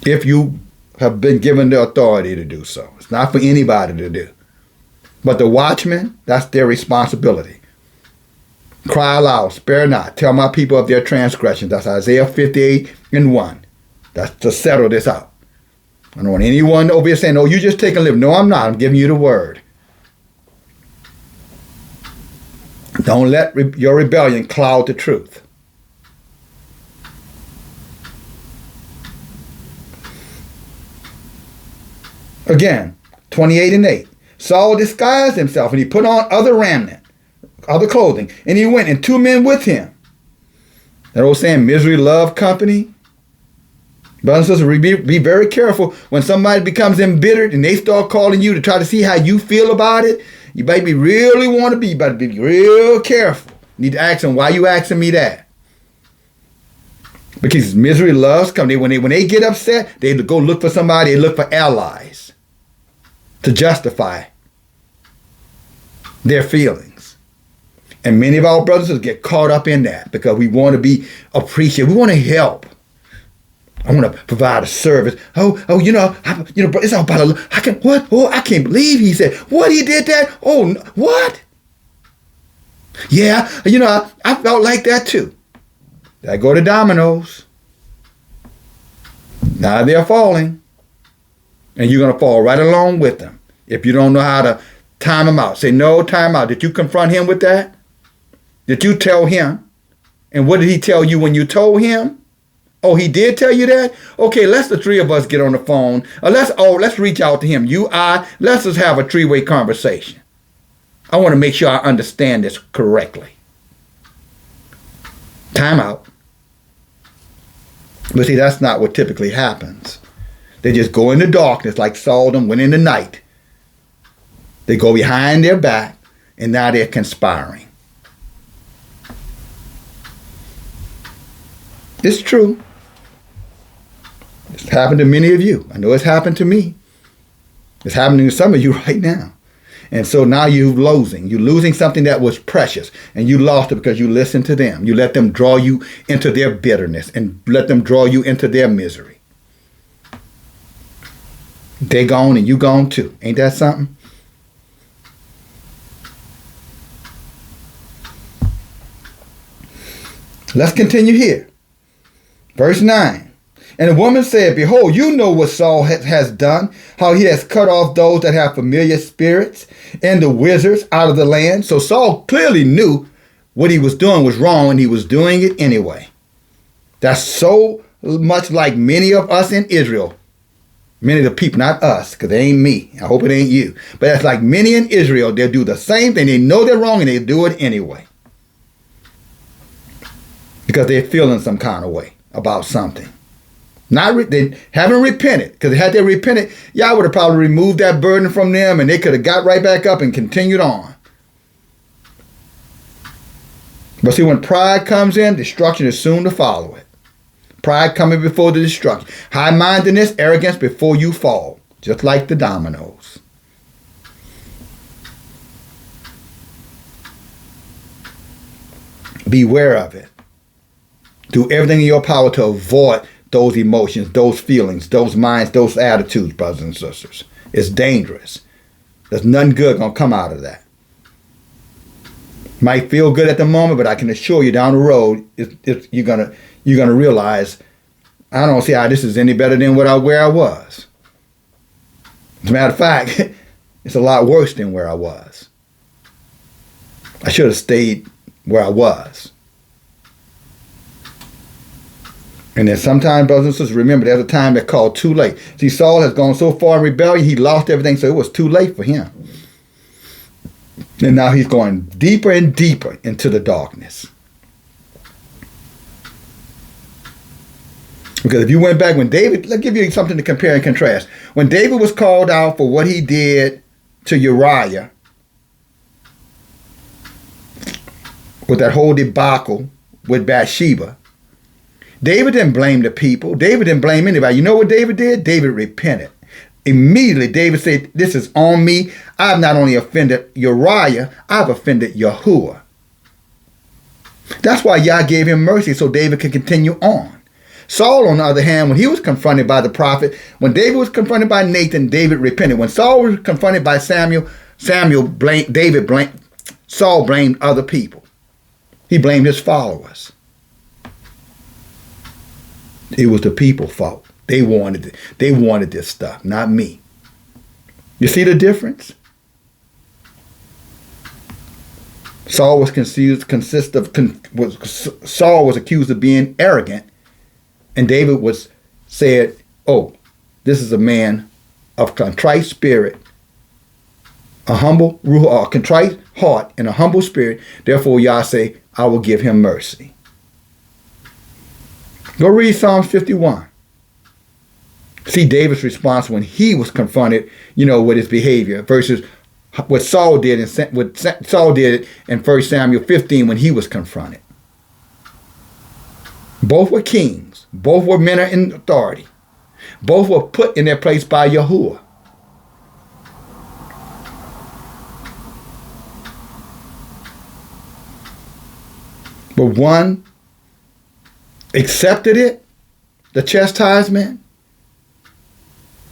If you have been given the authority to do so. It's not for anybody to do. But the watchmen, that's their responsibility. Cry aloud, spare not. Tell my people of their transgressions. That's Isaiah 58:1. That's to settle this out. I don't want anyone over here saying, oh, you just take a live. No, I'm not. I'm giving you the word. Don't let your rebellion cloud the truth. Again, 28:8. Saul disguised himself and he put on other clothing, and he went and 2 men with him. That old saying, misery love company. Brothers and sisters, be very careful when somebody becomes embittered and they start calling you to try to see how you feel about it. You better be real careful. You need to ask them, why you asking me that? Because misery loves company. When they get upset, they go look for somebody, they look for allies to justify their feelings. And many of our brothers get caught up in that because we want to be appreciated. We want to help. I want to provide a service. It's all about what? Oh, I can't believe he said, what, he did that? Oh, what? Yeah, I felt like that too. I go to dominoes. Now they're falling. And you're going to fall right along with them if you don't know how to time them out. Say, no, time out. Did you confront him with that? Did you tell him? And what did he tell you when you told him? Oh, he did tell you that? Okay, let's the three of us get on the phone. Let's reach out to him. Let's just have a three-way conversation. I want to make sure I understand this correctly. Time out. But see, that's not what typically happens. They just go into darkness like Saul went in the night. They go behind their back, and now they're conspiring. It's true. It's happened to many of you. I know it's happened to me. It's happening to some of you right now. And so now you're losing something that was precious, and you lost it because you listened to them. You let them draw you into their bitterness and let them draw you into their misery. They're gone and you gone too. Ain't that something? Let's continue here. Verse 9. And the woman said, behold, you know what Saul has done, how he has cut off those that have familiar spirits and the wizards out of the land. So Saul clearly knew what he was doing was wrong, and he was doing it anyway. That's so much like many of us in Israel. Many of the people, not us, because it ain't me. I hope it ain't you. But that's like many in Israel. They'll do the same thing. They know they're wrong, and they do it anyway. because they're feeling some kind of way about something. They haven't repented, because had they repented, Yah would have probably removed that burden from them and they could have got right back up and continued on. But see, when pride comes in, destruction is soon to follow it. Pride coming before the destruction. High-mindedness, arrogance before you fall, just like the dominoes. Beware of it. Do everything in your power to avoid those emotions, those feelings, those minds, those attitudes, brothers and sisters. It's dangerous. There's nothing good going to come out of that. Might feel good at the moment, but I can assure you down the road, you're gonna realize, I don't see how this is any better than where I was. As a matter of fact, it's a lot worse than where I was. I should have stayed where I was. And then sometimes, brothers and sisters, remember, there's a time that's called too late. See, Saul has gone so far in rebellion, he lost everything, so it was too late for him. And now he's going deeper and deeper into the darkness. Because if you went back when David, let's give you something to compare and contrast. When David was called out for what he did to Uriah, with that whole debacle with Bathsheba, David didn't blame the people. David didn't blame anybody. You know what David did? David repented. Immediately, David said, this is on me. I've not only offended Uriah, I've offended Yahuwah. That's why Yah gave him mercy, so David could continue on. Saul, on the other hand, when he was confronted by the prophet, when David was confronted by Nathan, David repented. When Saul was confronted by Saul blamed other people. He blamed his followers. It was the people's fault. They wanted it. They wanted this stuff, not me. You see the difference? Saul was accused of being arrogant, and David said, "Oh, this is a man of contrite spirit, a contrite heart, and a humble spirit. Therefore, Yah say, I will give him mercy." Go read Psalm 51. See David's response when he was confronted, with his behavior versus what Saul did in 1 Samuel 15 when he was confronted. Both were kings. Both were men in authority. Both were put in their place by Yahuwah. But one accepted it, the chastisement,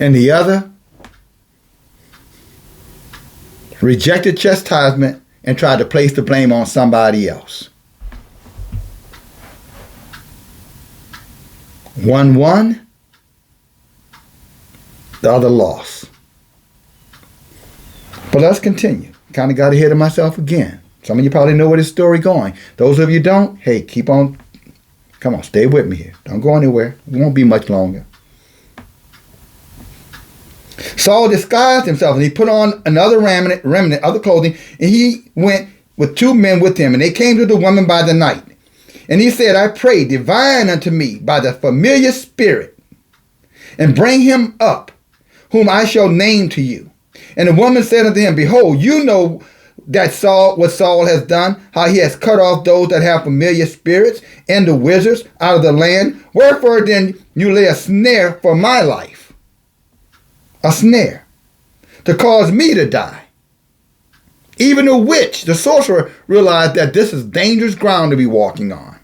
and the other rejected chastisement and tried to place the blame on somebody else. One won, the other lost. But let's continue. Kind of got ahead of myself again. Some of you probably know where this story going. Those of you don't, hey, keep on. Come on, stay with me here. Don't go anywhere. It won't be much longer. Saul disguised himself and he put on another remnant, other clothing, and he went with 2 men with him, and they came to the woman by the night. And he said, I pray, divine unto me by the familiar spirit, and bring him up, whom I shall name to you. And the woman said unto him, Behold, you know that what Saul has done, how he has cut off those that have familiar spirits and the wizards out of the land. Wherefore then you lay a snare for my life, a snare, to cause me to die. Even the witch, the sorcerer, realized that this is dangerous ground to be walking on.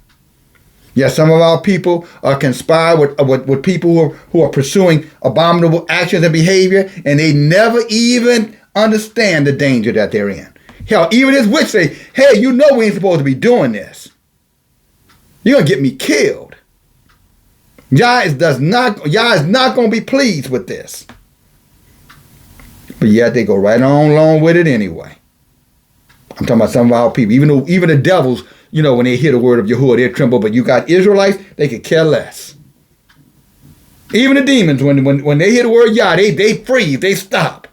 Yes, some of our people are conspired with people who are pursuing abominable actions and behavior, and they never even understand the danger that they're in. Hell, even this witch say, hey, you know we ain't supposed to be doing this. You're going to get me killed. Yah is not going to be pleased with this. But yet they go right on along with it anyway. I'm talking about some of our people. Even the devils, when they hear the word of Yahuwah, they tremble. But you got Israelites, they could care less. Even the demons, when they hear the word Yah, they freeze, they stop.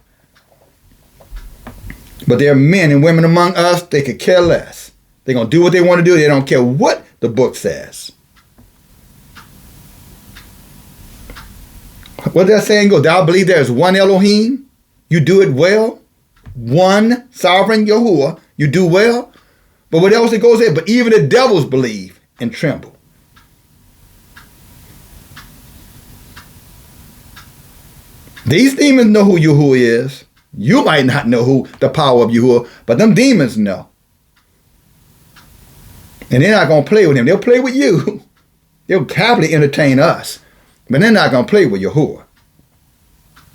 But there are men and women among us, they could care less. They're going to do what they want to do. They don't care what the book says. What does that saying go? Thou believe there is one Elohim? You do it well? One sovereign Yahuwah? You do well? But what else it goes there? But even the devils believe and tremble. These demons know who Yahuwah is. You might not know who the power of Yahuwah, but them demons know. And they're not going to play with him. They'll play with you. They'll happily entertain us. But they're not going to play with Yahuwah.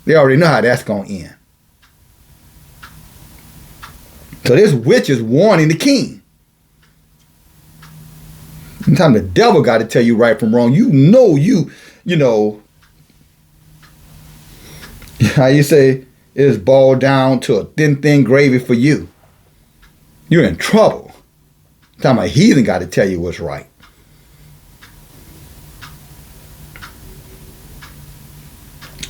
They already know how that's going to end. So this witch is warning the king. Sometimes the devil got to tell you right from wrong. You know, how you say, it's boiled down to a thin gravy for you. You're in trouble. Sometimes a heathen got to tell you what's right.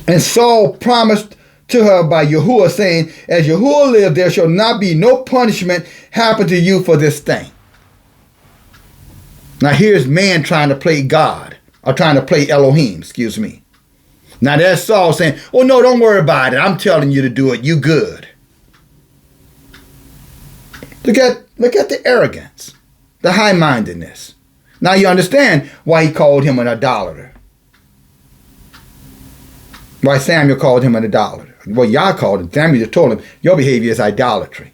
And Saul promised to her by Yahuwah, saying, as Yahuwah lives, there shall not be no punishment happen to you for this thing. Now here's man trying to play God, or trying to play Elohim, excuse me. Now there's Saul saying, oh no, don't worry about it. I'm telling you to do it. You good. Look at the arrogance, the high-mindedness. Now you understand why he called him an idolater. Why Samuel called him an idolater. Well, Yah called him. Samuel just told him, your behavior is idolatry.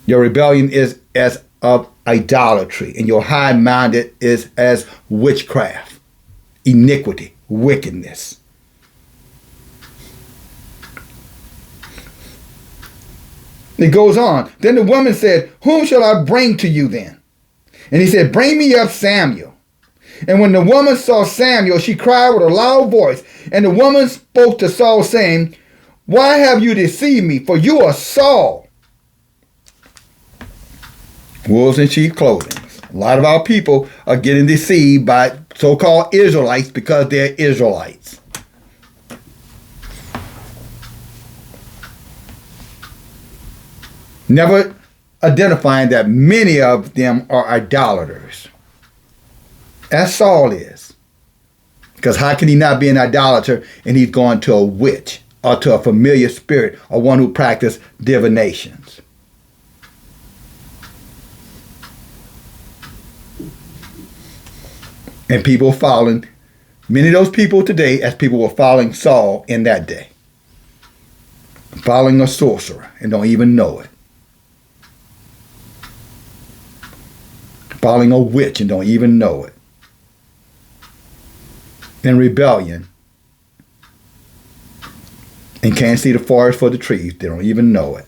Your rebellion is as of idolatry, and your high-minded is as witchcraft, iniquity, wickedness. It goes on. Then the woman said, whom shall I bring to you then? And he said, bring me up Samuel. And when the woman saw Samuel, she cried with a loud voice. And the woman spoke to Saul, saying, why have you deceived me? For you are Saul. Wolves in sheep clothing. A lot of our people are getting deceived by so-called Israelites because they're Israelites. Never identifying that many of them are idolaters. As Saul is. Because how can he not be an idolater and he's going to a witch or to a familiar spirit or one who practices divinations? And people following, many of those people today as people were following Saul in that day. Following a sorcerer and don't even know it. Following a witch and don't even know it. In rebellion and can't see the forest for the trees. They don't even know it.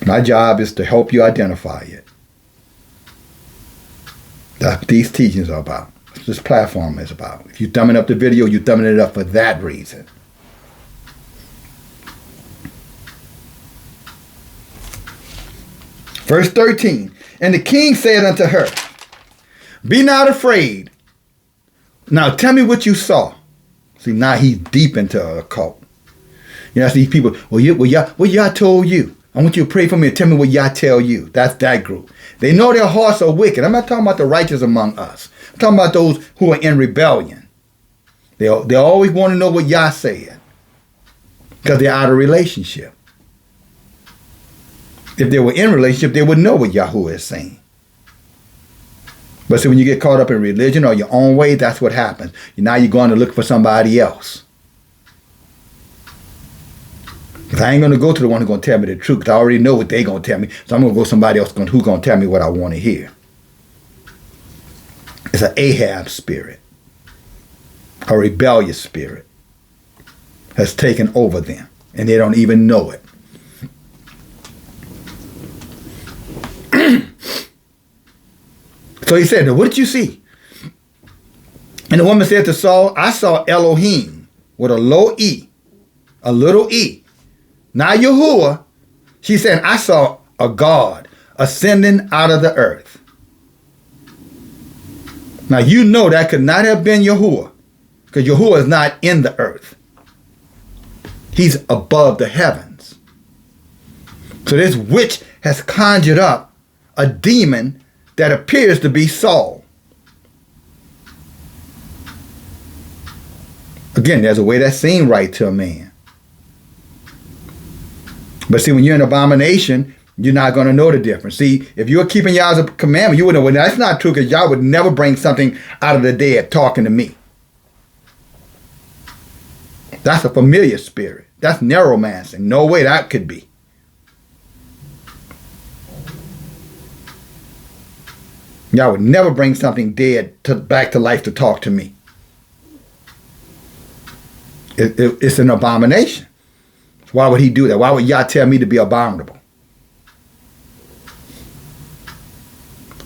My job is to help you identify it. That's what these teachings are about. That's what this platform is about. If you're thumbing up the video, you're thumbing it up for that reason. Verse 13. And the king said unto her, be not afraid. Now tell me what you saw. See, now he's deep into a cult. You know, these people, well, Yah told you. I want you to pray for me and tell me what Yah tell you. That's that group. They know their hearts are wicked. I'm not talking about the righteous among us. I'm talking about those who are in rebellion. They always want to know what Yah said. Because they're out of relationship. If they were in relationship, they would know what Yahuwah is saying. But see, when you get caught up in religion or your own way, that's what happens. Now you're going to look for somebody else. Because I ain't going to go to the one who's going to tell me the truth, because I already know what they're going to tell me. So I'm going to go to somebody else who's going to tell me what I want to hear. It's an Ahab spirit. A rebellious spirit has taken over them. And they don't even know it. So he said, what did you see? And the woman said to Saul, I saw Elohim with a low E, a little e. Not Yahuwah. She said, I saw a God ascending out of the earth. Now you know that could not have been Yahuwah, because Yahuwah is not in the earth. He's above the heavens. So this witch has conjured up a demon that appears to be Saul. Again, there's a way that seems right to a man. But see, when you're an abomination, you're not going to know the difference. See, if you're keeping Yah's commandment, you would know, well, that's not true, because Yah would never bring something out of the dead talking to me. That's a familiar spirit. That's necromancer. No way that could be. Yah would never bring something dead back to life to talk to me. It's an abomination. Why would he do that? Why would Yah tell me to be abominable?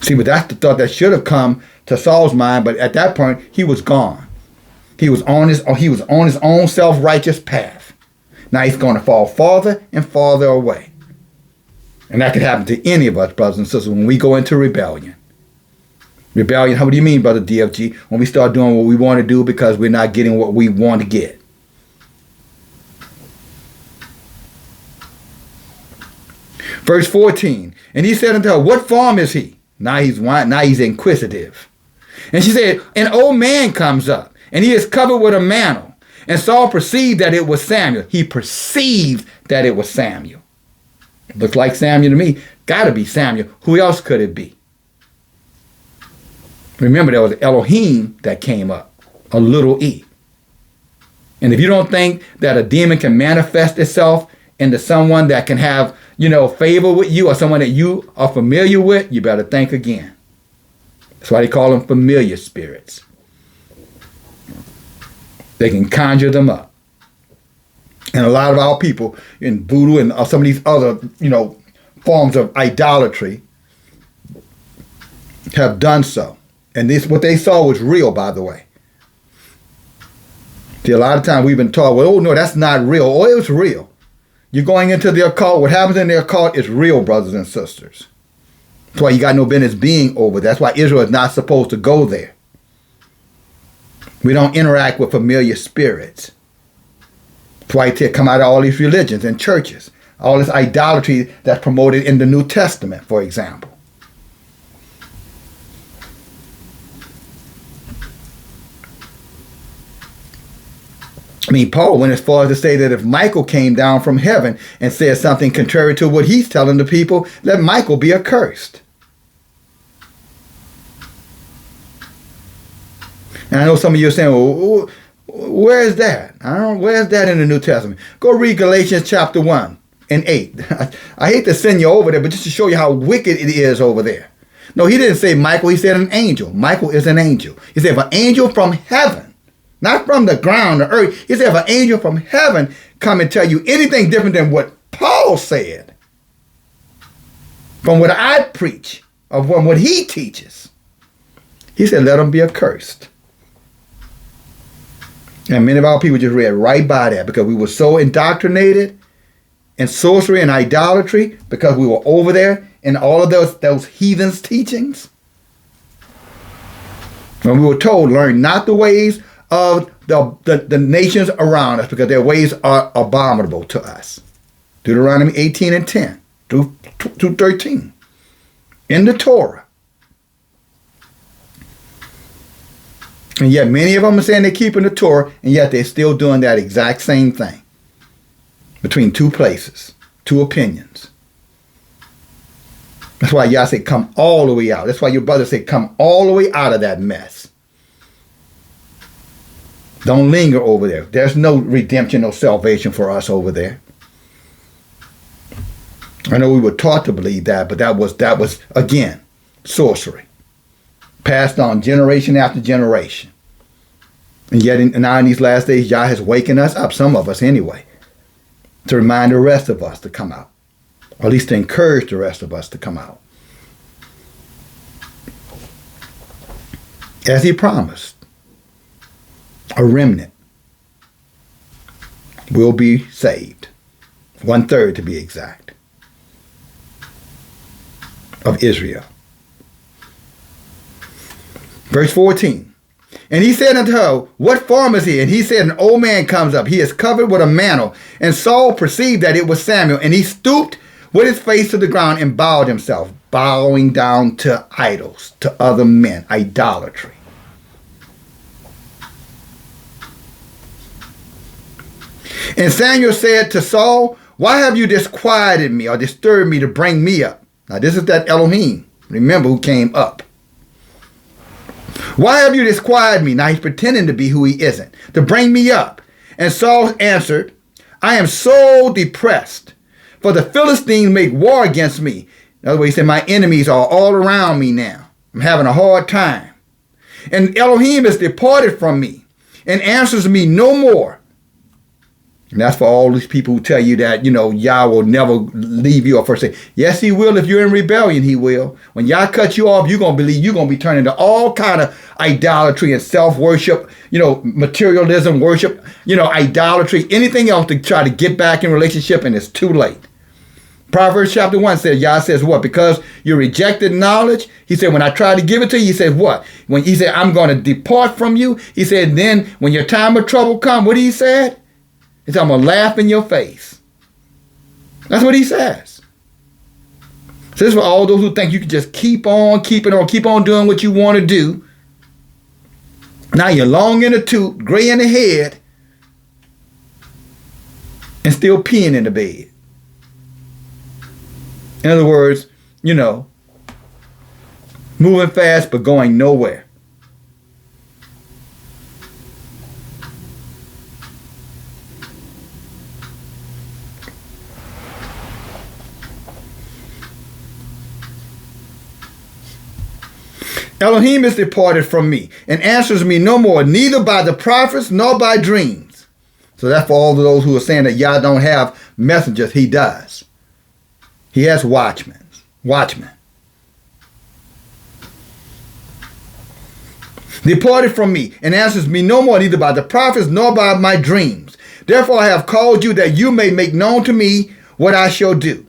See, but that's the thought that should have come to Saul's mind, but at that point, he was gone. He was on his own self-righteous path. Now he's going to fall farther and farther away. And that could happen to any of us, brothers and sisters, when we go into rebellion. Rebellion, what do you mean, Brother DFG? When we start doing what we want to do because we're not getting what we want to get. Verse 14, and he said unto her, what form is he? Now he's inquisitive. And she said, an old man comes up, and he is covered with a mantle. And Saul perceived that it was Samuel. He perceived that it was Samuel. Looks like Samuel to me. Got to be Samuel. Who else could it be? Remember, there was Elohim that came up, a little e. And if you don't think that a demon can manifest itself into someone that can have, favor with you, or someone that you are familiar with, you better think again. That's why they call them familiar spirits. They can conjure them up. And a lot of our people in voodoo and some of these other, forms of idolatry have done so. And this, what they saw was real, by the way. See, a lot of times we've been taught, well, oh no, that's not real. Oh, it was real. You're going into the occult. What happens in the occult is real, brothers and sisters. That's why you got no business being over there. That's why Israel is not supposed to go there. We don't interact with familiar spirits. That's why it come out of all these religions and churches. All this idolatry that's promoted in the New Testament, for example. I mean, Paul went as far as to say that if Michael came down from heaven and said something contrary to what he's telling the people, let Michael be accursed. And I know some of you are saying, well, where is that? I don't know, where is that in the New Testament? Go read Galatians chapter 1 and 8. I hate to send you over there, but just to show you how wicked it is over there. No, he didn't say Michael, he said an angel. Michael is an angel. He said if an angel from heaven, not from the ground, the earth. He said if an angel from heaven come and tell you anything different than what Paul said, from what I preach, or from what he teaches, he said let him be accursed. And many of our people just read right by that because we were so indoctrinated in sorcery and idolatry because we were over there in all of those heathens' teachings. When we were told, learn not the ways of the nations around us because their ways are abominable to us. Deuteronomy 18 and 10 through 13 in the Torah. And yet many of them are saying they're keeping the Torah, and yet they're still doing that exact same thing between two places, two opinions. That's why y'all say come all the way out. That's why your brother say come all the way out of that mess. Don't linger over there. There's no redemption, no salvation for us over there. I know we were taught to believe that, but that was again, sorcery. Passed on generation after generation. And yet now in these last days, Yah has wakened us up, some of us anyway, to remind the rest of us to come out. Or at least to encourage the rest of us to come out. As he promised. A remnant will be saved. 1/3 to be exact. Of Israel. Verse 14. And he said unto her, what form is he? And he said, an old man comes up. He is covered with a mantle. And Saul perceived that it was Samuel. And he stooped with his face to the ground and bowed himself, bowing down to idols, to other men, idolatry. And Samuel said to Saul, why have you disquieted me or disturbed me to bring me up? Now this is that Elohim, remember, who came up. Why have you disquieted me? Now he's pretending to be who he isn't, to bring me up. And Saul answered, I am so depressed, for the Philistines make war against me. In other words, he said, my enemies are all around me now. I'm having a hard time. And Elohim has departed from me and answers me no more. And that's for all these people who tell you that, Yah will never leave you or forsake. Yes, he will. If you're in rebellion, he will. When Yah cuts you off, you're going to believe you're going to be turned into all kind of idolatry and self-worship, materialism, worship, idolatry, anything else to try to get back in relationship, and it's too late. Proverbs chapter 1 says, Yah says what? Because you rejected knowledge. He said, when I tried to give it to you, he said what? When he said, I'm going to depart from you. He said, then when your time of trouble comes, what did he say? He said, I'm going to laugh in your face. That's what he says. So this is for all those who think you can just keep on doing what you want to do. Now you're long in the tooth, gray in the head, and still peeing in the bed. In other words, moving fast but going nowhere. Elohim is departed from me and answers me no more, neither by the prophets nor by dreams. So that's for all of those who are saying that Yah don't have messengers. He does. He has watchmen. Departed from me and answers me no more, neither by the prophets nor by my dreams. Therefore I have called you that you may make known to me what I shall do.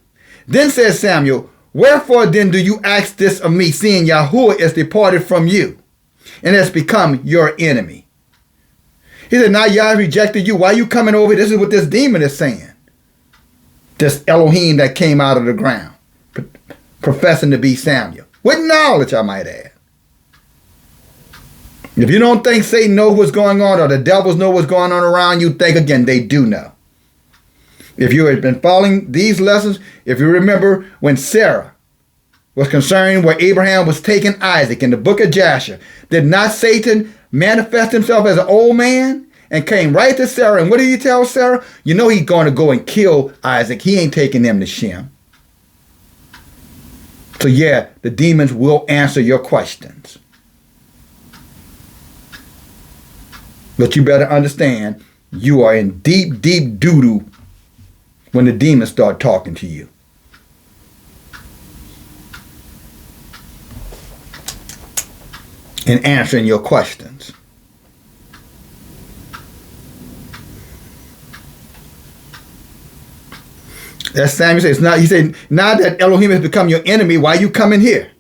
Then says Samuel, wherefore then do you ask this of me, seeing Yahuwah is departed from you and has become your enemy? He said, now Yah rejected you. Why are you coming over? This is what this demon is saying. This Elohim that came out of the ground, professing to be Samuel. With knowledge, I might add. If you don't think Satan knows what's going on or the devils know what's going on around you, think again, they do know. If you had been following these lessons, if you remember when Sarah was concerned where Abraham was taking Isaac in the book of Jasher, did not Satan manifest himself as an old man and came right to Sarah? And what did he tell Sarah? You know he's going to go and kill Isaac. He ain't taking him to Shem. So yeah, the demons will answer your questions. But you better understand, you are in deep, deep doo-doo when the demons start talking to you. And answering your questions. That's Samuel says, he said, now that Elohim has become your enemy, why are you coming here?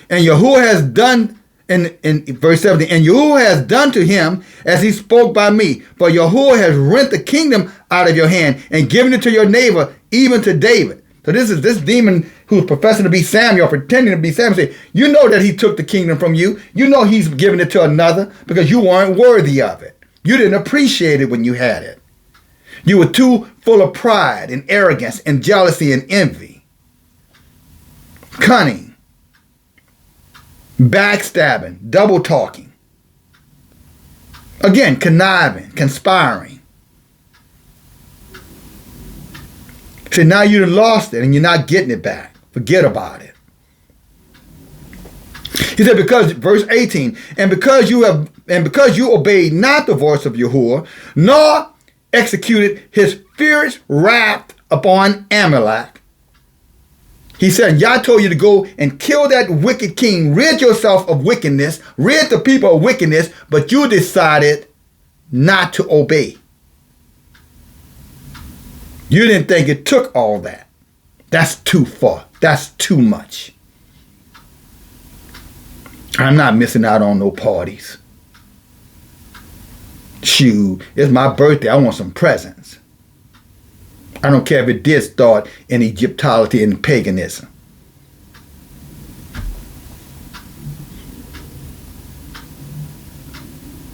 And Yahuwah has done, in verse 17, and Yahuwah has done to him as he spoke by me. For Yahuwah has rent the kingdom out of your hand and given it to your neighbor, even to David. So this is this demon who's professing to be Samuel, pretending to be Samuel. Say, you know that he took the kingdom from you. You know he's given it to another because you weren't worthy of it. You didn't appreciate it when you had it. You were too full of pride and arrogance and jealousy and envy, cunning, backstabbing, double talking, again, conniving, conspiring. So now you've lost it and you're not getting it back. Forget about it. He said, because, verse 18, and because you obeyed not the voice of Yahuwah, nor executed his fierce wrath upon Amalek. He said, Yah told you to go and kill that wicked king, rid yourself of wickedness, rid the people of wickedness, but you decided not to obey. You didn't think it took all that. That's too far. That's too much. I'm not missing out on no parties. Shoot, it's my birthday. I want some presents. I don't care if it did start in Egyptology and paganism.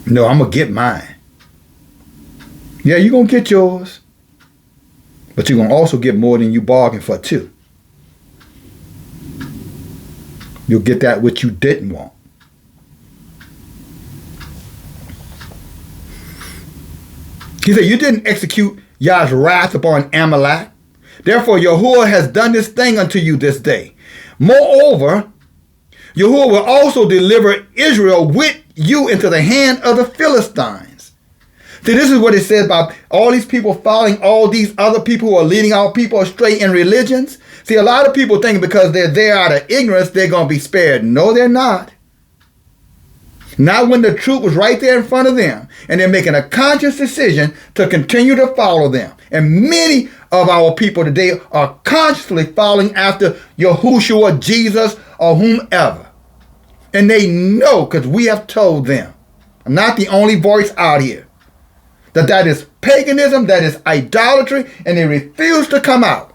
No, I'm going to get mine. Yeah, you're going to get yours. But you're going to also get more than you bargained for, too. You'll get that which you didn't want. He said, you didn't execute Yah's wrath upon Amalek. Therefore, Yahuwah has done this thing unto you this day. Moreover, Yahuwah will also deliver Israel with you into the hand of the Philistines. See, this is what it says about all these people following all these other people who are leading our people astray in religions. See, a lot of people think because they're there out of ignorance, they're going to be spared. No, they're not. Not when the truth was right there in front of them, and they're making a conscious decision to continue to follow them. And many of our people today are consciously following after Yahushua, Jesus, or whomever. And they know, because we have told them, I'm not the only voice out here, that is paganism, that is idolatry, and they refuse to come out.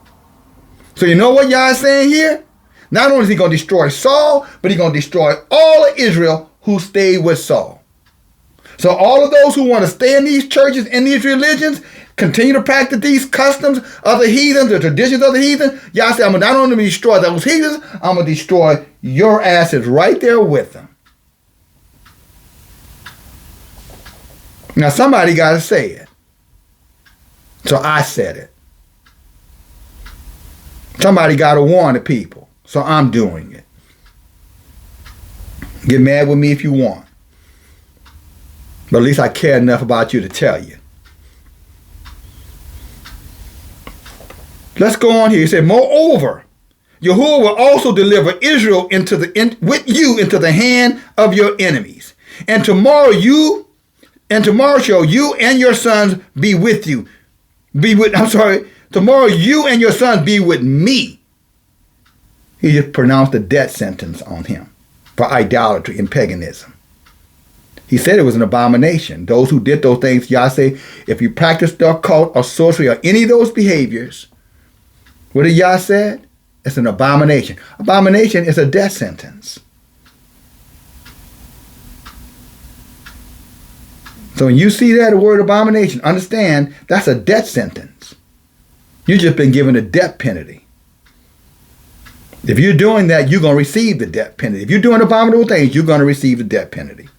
So you know what Yah is saying here? Not only is he going to destroy Saul, but he's going to destroy all of Israel who stayed with Saul. So all of those who want to stay in these churches, in these religions, continue to practice these customs of the heathens, the traditions of the heathen, Yah said, I'm not only going to destroy those heathens, I'm going to destroy your asses right there with them. Now somebody got to say it. So I said it. Somebody got to warn the people. So I'm doing it. Get mad with me if you want. But at least I care enough about you to tell you. Let's go on here. He said, moreover, Yahuwah will also deliver Israel with you into the hand of your enemies. And tomorrow shall you and your sons be with you. Tomorrow you and your sons be with me. He just pronounced a death sentence on him for idolatry and paganism. He said it was an abomination. Those who did those things, Yah say, if you practice the occult or sorcery or any of those behaviors, what did Yah said? It's an abomination. Abomination is a death sentence. So when you see that word abomination, understand that's a death sentence. You've just been given a death penalty. If you're doing that, you're going to receive the death penalty. If you're doing abominable things, you're going to receive the death penalty.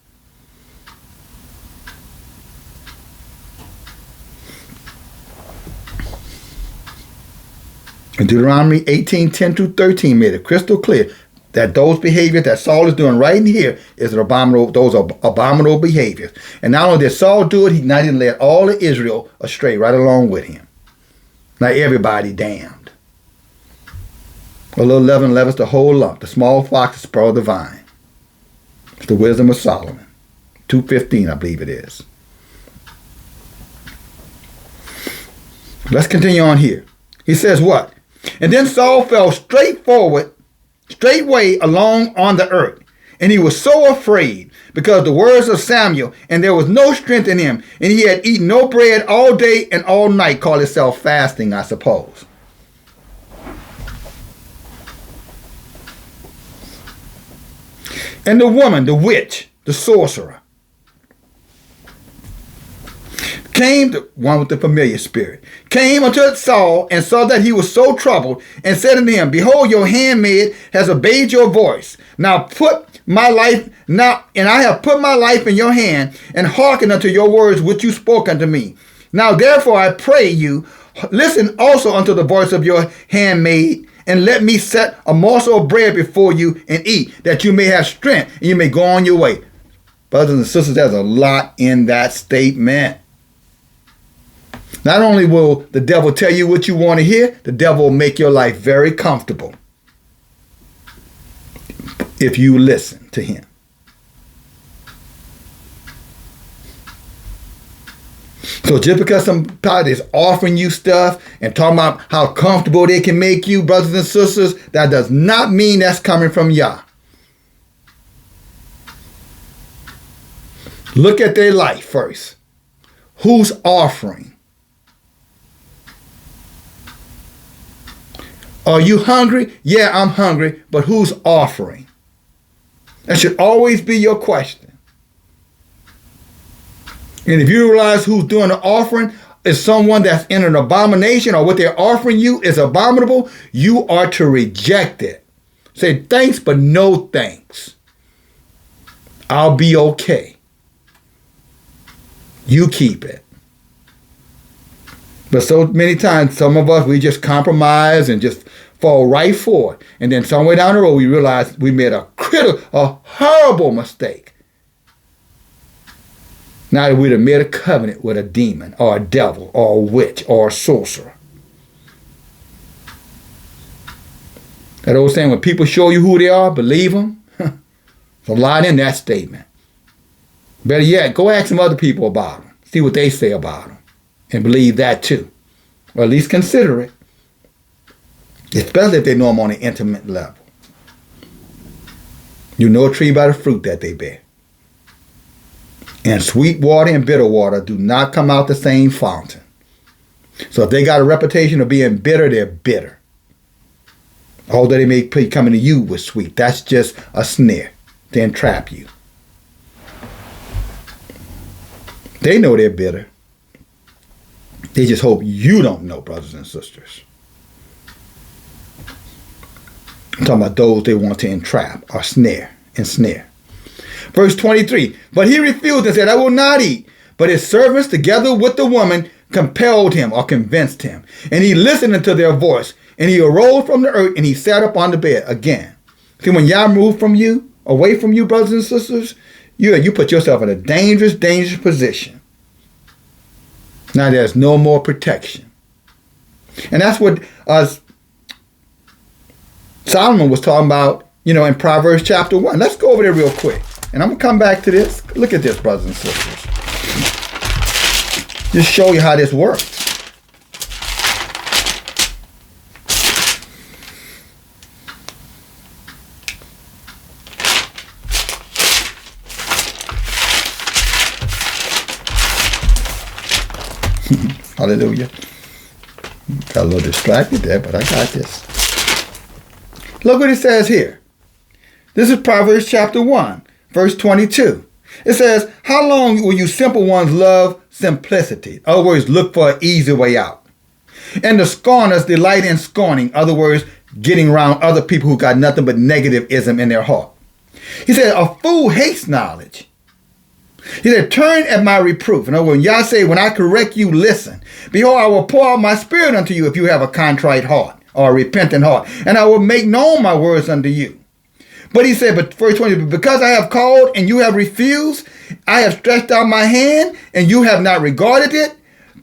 And Deuteronomy 18:10-13 made it crystal clear that those behaviors that Saul is doing right in here is those are abominable behaviors. And not only did Saul do it, he not even led all of Israel astray right along with him. Not everybody damned. A little leaven leavens the whole lump. The small fox is spoil the vine. It's the wisdom of Solomon. 2:15, I believe it is. Let's continue on here. He says what? And then Saul fell straightway along on the earth. And he was so afraid because the words of Samuel, and there was no strength in him. And he had eaten no bread all day and all night, called itself fasting, I suppose. And the woman, the witch, the sorcerer, came, the one with the familiar spirit, came unto Saul and saw that he was so troubled and said unto him, behold, your handmaid has obeyed your voice. And I have put my life in your hand and hearken unto your words which you spoke unto me. Now therefore I pray you, listen also unto the voice of your handmaid, and let me set a morsel of bread before you and eat, that you may have strength and you may go on your way. Brothers and sisters, there's a lot in that statement. Not only will the devil tell you what you want to hear, the devil will make your life very comfortable if you listen to him. So just because somebody is offering you stuff and talking about how comfortable they can make you, brothers and sisters, that does not mean that's coming from Yah. Look at their life first. Who's offering? Are you hungry? Yeah, I'm hungry, but who's offering? That should always be your question. And if you realize who's doing the offering is someone that's in an abomination, or what they're offering you is abominable, you are to reject it. Say thanks, but no thanks. I'll be okay. You keep it. But so many times, some of us, we just compromise and just fall right for it. And then somewhere down the road, we realize we made a horrible mistake. Now that we'd have made a covenant with a demon or a devil or a witch or a sorcerer. That old saying, when people show you who they are, believe them. There's a lot in that statement. Better yet, go ask some other people about them. See what they say about them. And believe that too. Or at least consider it. Especially if they know them on an intimate level. You know a tree by the fruit that they bear. And sweet water and bitter water do not come out the same fountain. So if they got a reputation of being bitter, they're bitter. Although they may be coming to you with sweet, that's just a snare to entrap you. They know they're bitter. They just hope you don't know, brothers and sisters. I'm talking about those they want to entrap or ensnare. Verse 23, but he refused and said, I will not eat. But his servants, together with the woman, compelled him or convinced him. And he listened unto their voice. And he arose from the earth and he sat up on the bed again. See, when Yah moved from you, away from you, brothers and sisters, you put yourself in a dangerous, dangerous position. Now there's no more protection. And that's what Solomon was talking about, in Proverbs chapter 1. Let's go over there real quick. And I'm going to come back to this. Look at this, brothers and sisters. Just show you how this works. Hallelujah. Got a little distracted there, but I got this. Look what it says here. This is Proverbs chapter 1, verse 22. It says, how long will you simple ones love simplicity? In other words, look for an easy way out. And the scorners delight in scorning. In other words, getting around other people who got nothing but negativism in their heart. He said, a fool hates knowledge. He said, turn at my reproof. In other words, Yah say, when I correct you, listen. Behold, I will pour out my spirit unto you if you have a contrite heart or a repentant heart. And I will make known my words unto you. But he said, but verse 20, because I have called and you have refused, I have stretched out my hand and you have not regarded it.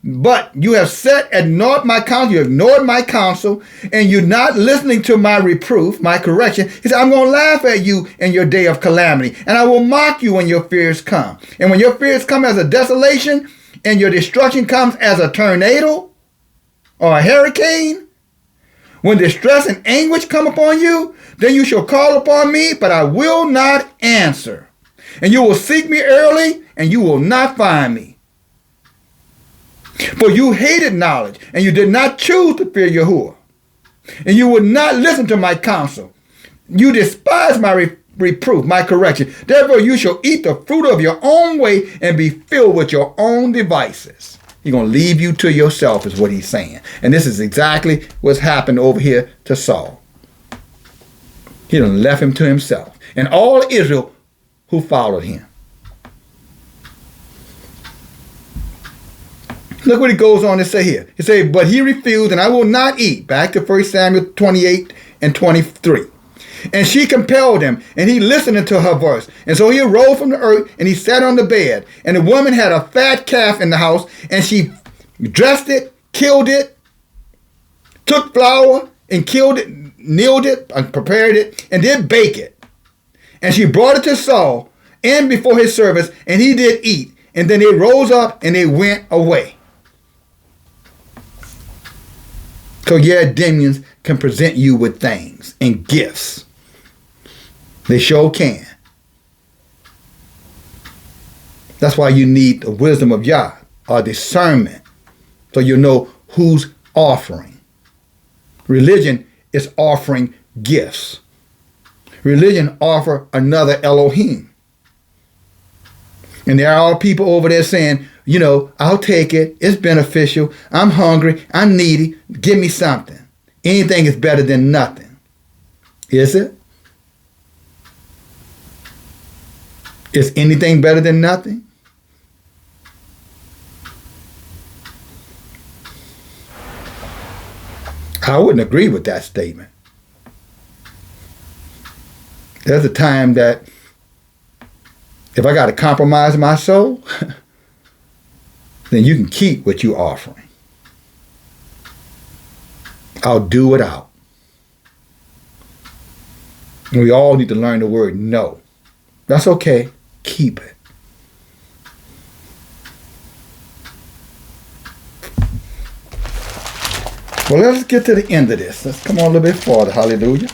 But you have set at naught my counsel, you have ignored my counsel, and you're not listening to my reproof, my correction. He said, I'm going to laugh at you in your day of calamity, and I will mock you when your fears come. And when your fears come as a desolation, and your destruction comes as a tornado or a hurricane, when distress and anguish come upon you, then you shall call upon me, but I will not answer. And you will seek me early, and you will not find me. For you hated knowledge, and you did not choose to fear Yahuwah. And you would not listen to my counsel. You despised my reproof, my correction. Therefore you shall eat the fruit of your own way and be filled with your own devices. He's going to leave you to yourself is what he's saying. And this is exactly what's happened over here to Saul. He done left him to himself. And all Israel who followed him. Look what he goes on to say here. He says, but he refused, and I will not eat. Back to 1 Samuel 28 and 23. And she compelled him, and he listened unto her voice. And so he arose from the earth, and he sat on the bed. And the woman had a fat calf in the house, and she dressed it, killed it, took flour, and killed it, kneaded it, and prepared it, and did bake it. And she brought it to Saul, and before his servants, and he did eat. And then they rose up, and they went away. So yeah, demons can present you with things and gifts. They sure can. That's why you need the wisdom of Yah, or discernment, so you know who's offering. Religion is offering gifts. Religion offer another Elohim. And there are people over there saying, you know, I'll take it. It's beneficial. I'm hungry. I'm needy. Give me something. Anything is better than nothing. Is it? Is anything better than nothing? I wouldn't agree with that statement. There's a time that if I got to compromise my soul, then you can keep what you're offering. I'll do without. And we all need to learn the word no. That's okay. Keep it. Well, let's get to the end of this. Let's come on a little bit farther. Hallelujah.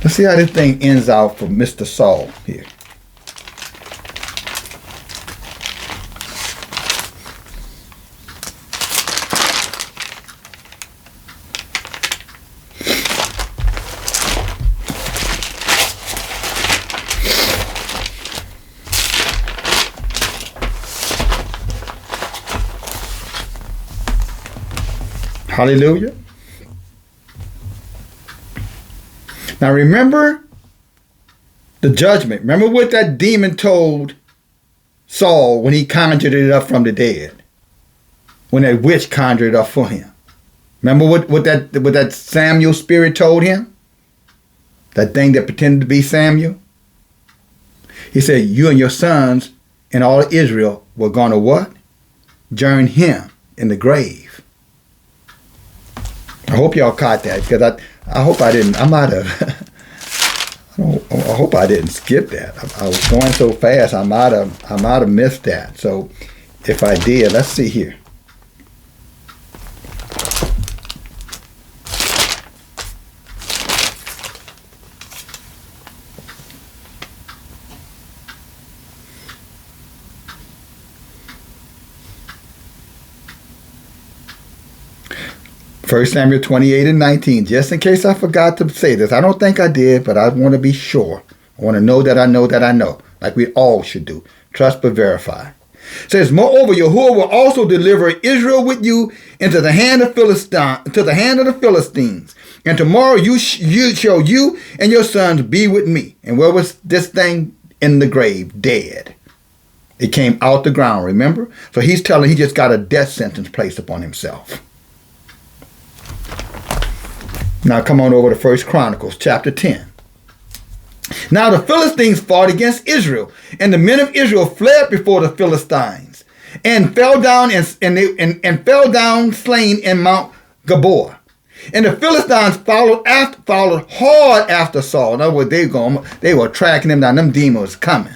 Let's see how this thing ends out for Mr. Saul here. Hallelujah. Now remember the judgment. Remember what that demon told Saul when he conjured it up from the dead. When that witch conjured it up for him. Remember what that Samuel spirit told him? That thing that pretended to be Samuel? He said, you and your sons and all of Israel were going to what? Join him in the grave. I hope y'all caught that, because I hope I didn't. I might have. I hope I didn't skip that. I was going so fast. I might have missed that. So if I did, let's see here. First Samuel 28:19. Just in case I forgot to say this. I don't think I did, but I want to be sure. I want to know that I know that I know. Like we all should do. Trust but verify. It says, moreover, Yahuwah will also deliver Israel with you into the hand of the Philistines. And tomorrow you and your sons be with me. And where was this thing? In the grave, dead. It came out the ground, remember? So he's telling he just got a death sentence placed upon himself. Now come on over to 1 Chronicles chapter 10. Now the Philistines fought against Israel, and the men of Israel fled before the Philistines, and fell down and fell down slain in Mount Gabor. And the Philistines followed hard after Saul. In other words, they were tracking him down. Them demons coming.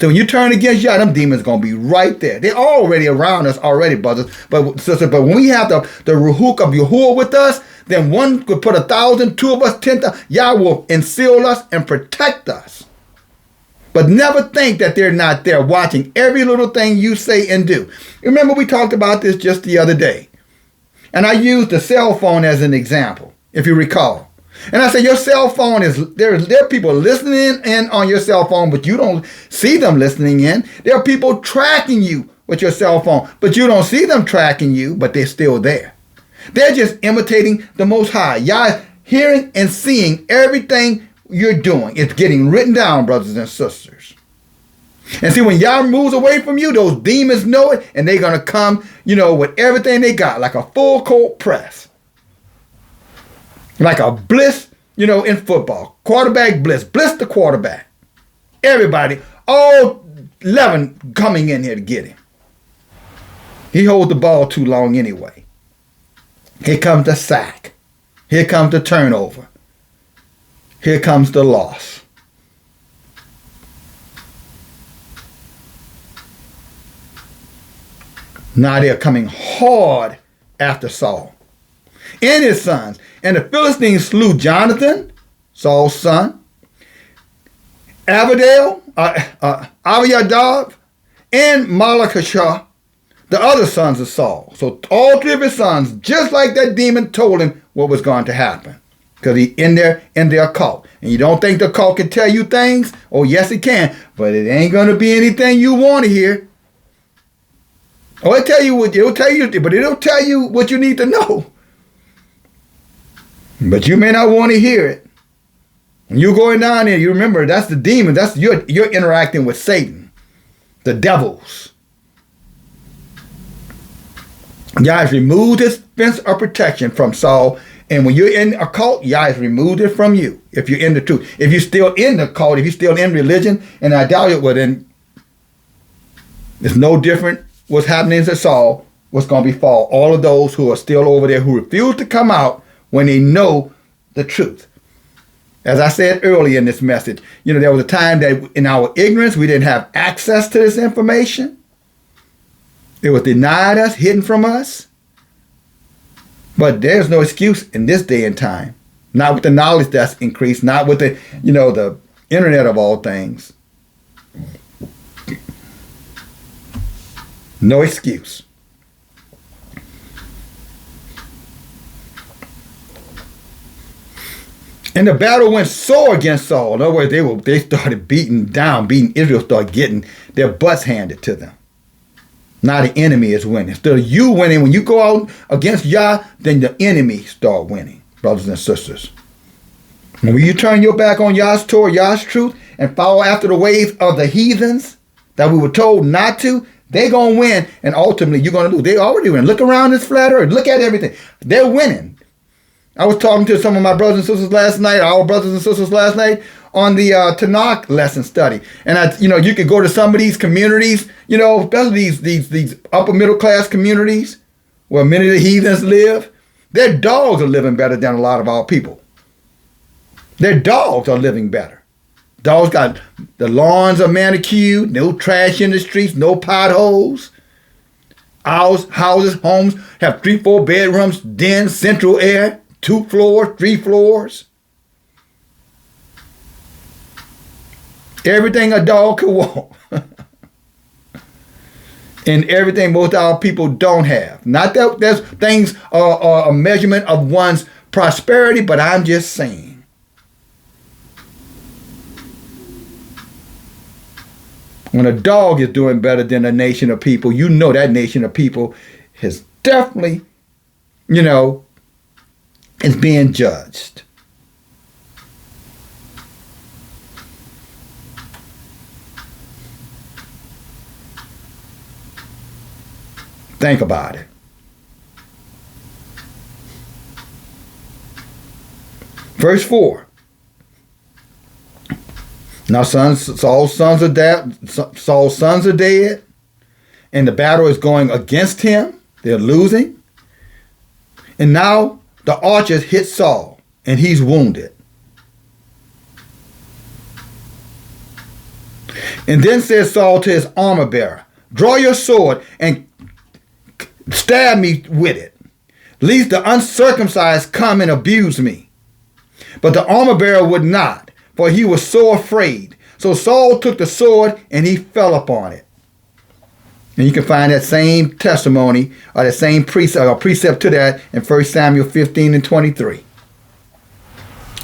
So when you turn against Yah, them demons going to be right there. They're already around us already, brothers. But when we have the Ruhuk of Yahuwah with us, then one could put 1,000, two of us 10,000. Yah will enseal us and protect us. But never think that they're not there watching every little thing you say and do. Remember we talked about this just the other day. And I used the cell phone as an example, if you recall. And I said your cell phone there are people listening in on your cell phone, but you don't see them listening in. There are people tracking you with your cell phone, but you don't see them tracking you, but they're still there. They're just imitating the Most High. Y'all hearing and seeing everything you're doing. It's getting written down, brothers and sisters. And see, when Yah moves away from you, those demons know it, and they're going to come, with everything they got, like a full court press. Like a blitz, in football. Quarterback blitz. Blitz the quarterback. Everybody, all 11 coming in here to get him. He holds the ball too long anyway. Here comes the sack. Here comes the turnover. Here comes the loss. Now they're coming hard after Saul and his sons. And the Philistines slew Jonathan, Saul's son, Abiadab, and Malchishua, the other sons of Saul. So all three of his sons, just like that demon told him what was going to happen. Because he in their occult. And you don't think the occult can tell you things? Oh, yes, it can. But it ain't going to be anything you want to hear. Oh, it'll tell you what but it'll tell you what you need to know. But you may not want to hear it. When you're going down there, you remember that's the demon. That's you're interacting with Satan, the devils. Yah has removed his fence of protection from Saul. And when you're in a cult, Yah has removed it from you. If you're in the truth. If you're still in the cult, if you're still in religion and idolatry, well then it's no different what's happening to Saul, what's going to befall all of those who are still over there who refuse to come out when they know the truth. As I said earlier in this message, there was a time that in our ignorance we didn't have access to this information. It was denied us, hidden from us. But there's no excuse in this day and time. Not with the knowledge that's increased, not with the, the internet of all things. No excuse. And the battle went sore against Saul. In other words, they started beating Israel started getting their butts handed to them. Now the enemy is winning. Instead of you winning, when you go out against Yah, then the enemy start winning, brothers and sisters. And when you turn your back on Yah's Torah, Yah's truth, and follow after the ways of the heathens that we were told not to, they're going to win, and ultimately you're going to lose. They already win. Look around this flat earth. Look at everything. They're winning. I was talking to some of my brothers and sisters last night, our brothers and sisters last night, on the Tanakh lesson study. And you could go to some of these communities, especially these upper middle class communities where many of the heathens live. Their dogs are living better than a lot of our people. Their dogs are living better. Dogs got, the lawns are manicured, no trash in the streets, no potholes. Our houses, homes have 3-4 bedrooms, den, central air, 2 floors, 3 floors. Everything a dog could want. And everything most of our people don't have. Not that there's things are a measurement of one's prosperity, but I'm just saying. When a dog is doing better than a nation of people, you know that nation of people is definitely, is being judged. Think about it. Verse 4. Now Saul's sons are dead, and the battle is going against him. They're losing. And now the archers hit Saul, and he's wounded. And then says Saul to his armor bearer, "Draw your sword and stab me with it, lest the uncircumcised come and abuse me." But the armor bearer would not, for he was so afraid. So Saul took the sword and he fell upon it. And you can find that same testimony or that same precept to that in 1 Samuel 15 and 23.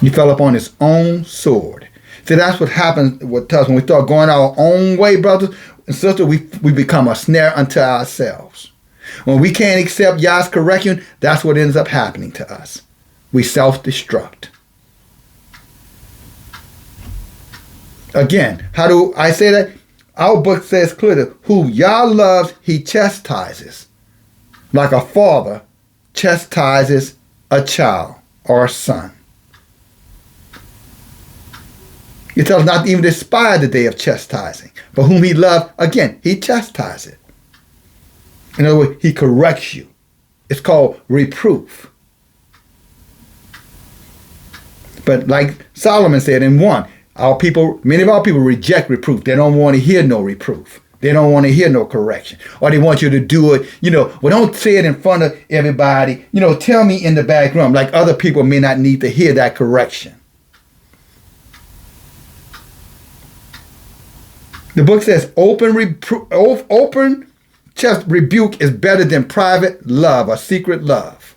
He fell upon his own sword. See, that's what happens with us when we start going our own way, brothers and sisters. We become a snare unto ourselves. When we can't accept Yah's correction, that's what ends up happening to us. We self-destruct. Again, how do I say that? Our book says clearly, who Yah loves, he chastises. Like a father chastises a child or a son. He tells us not to even despise the day of chastising. But whom he loves, again, he chastises. In other words, he corrects you. It's called reproof. But like Solomon said in 1, many of our people reject reproof. They don't want to hear no reproof. They don't want to hear no correction. Or they want you to do it, well, don't say it in front of everybody. Tell me in the back room. Like other people may not need to hear that correction. The book says open chest rebuke is better than private love or secret love.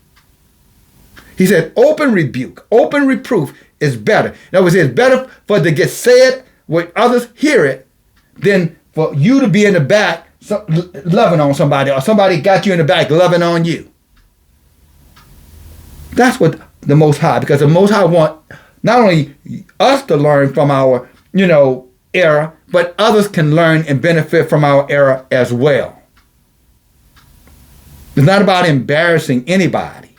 He said open rebuke, open reproof is better. In other words, it's better for it to get said where others hear it than for you to be in the back loving on somebody, or somebody got you in the back loving on you. That's what the Most High, because the Most High want not only us to learn from our, error, but others can learn and benefit from our error as well. It's not about embarrassing anybody.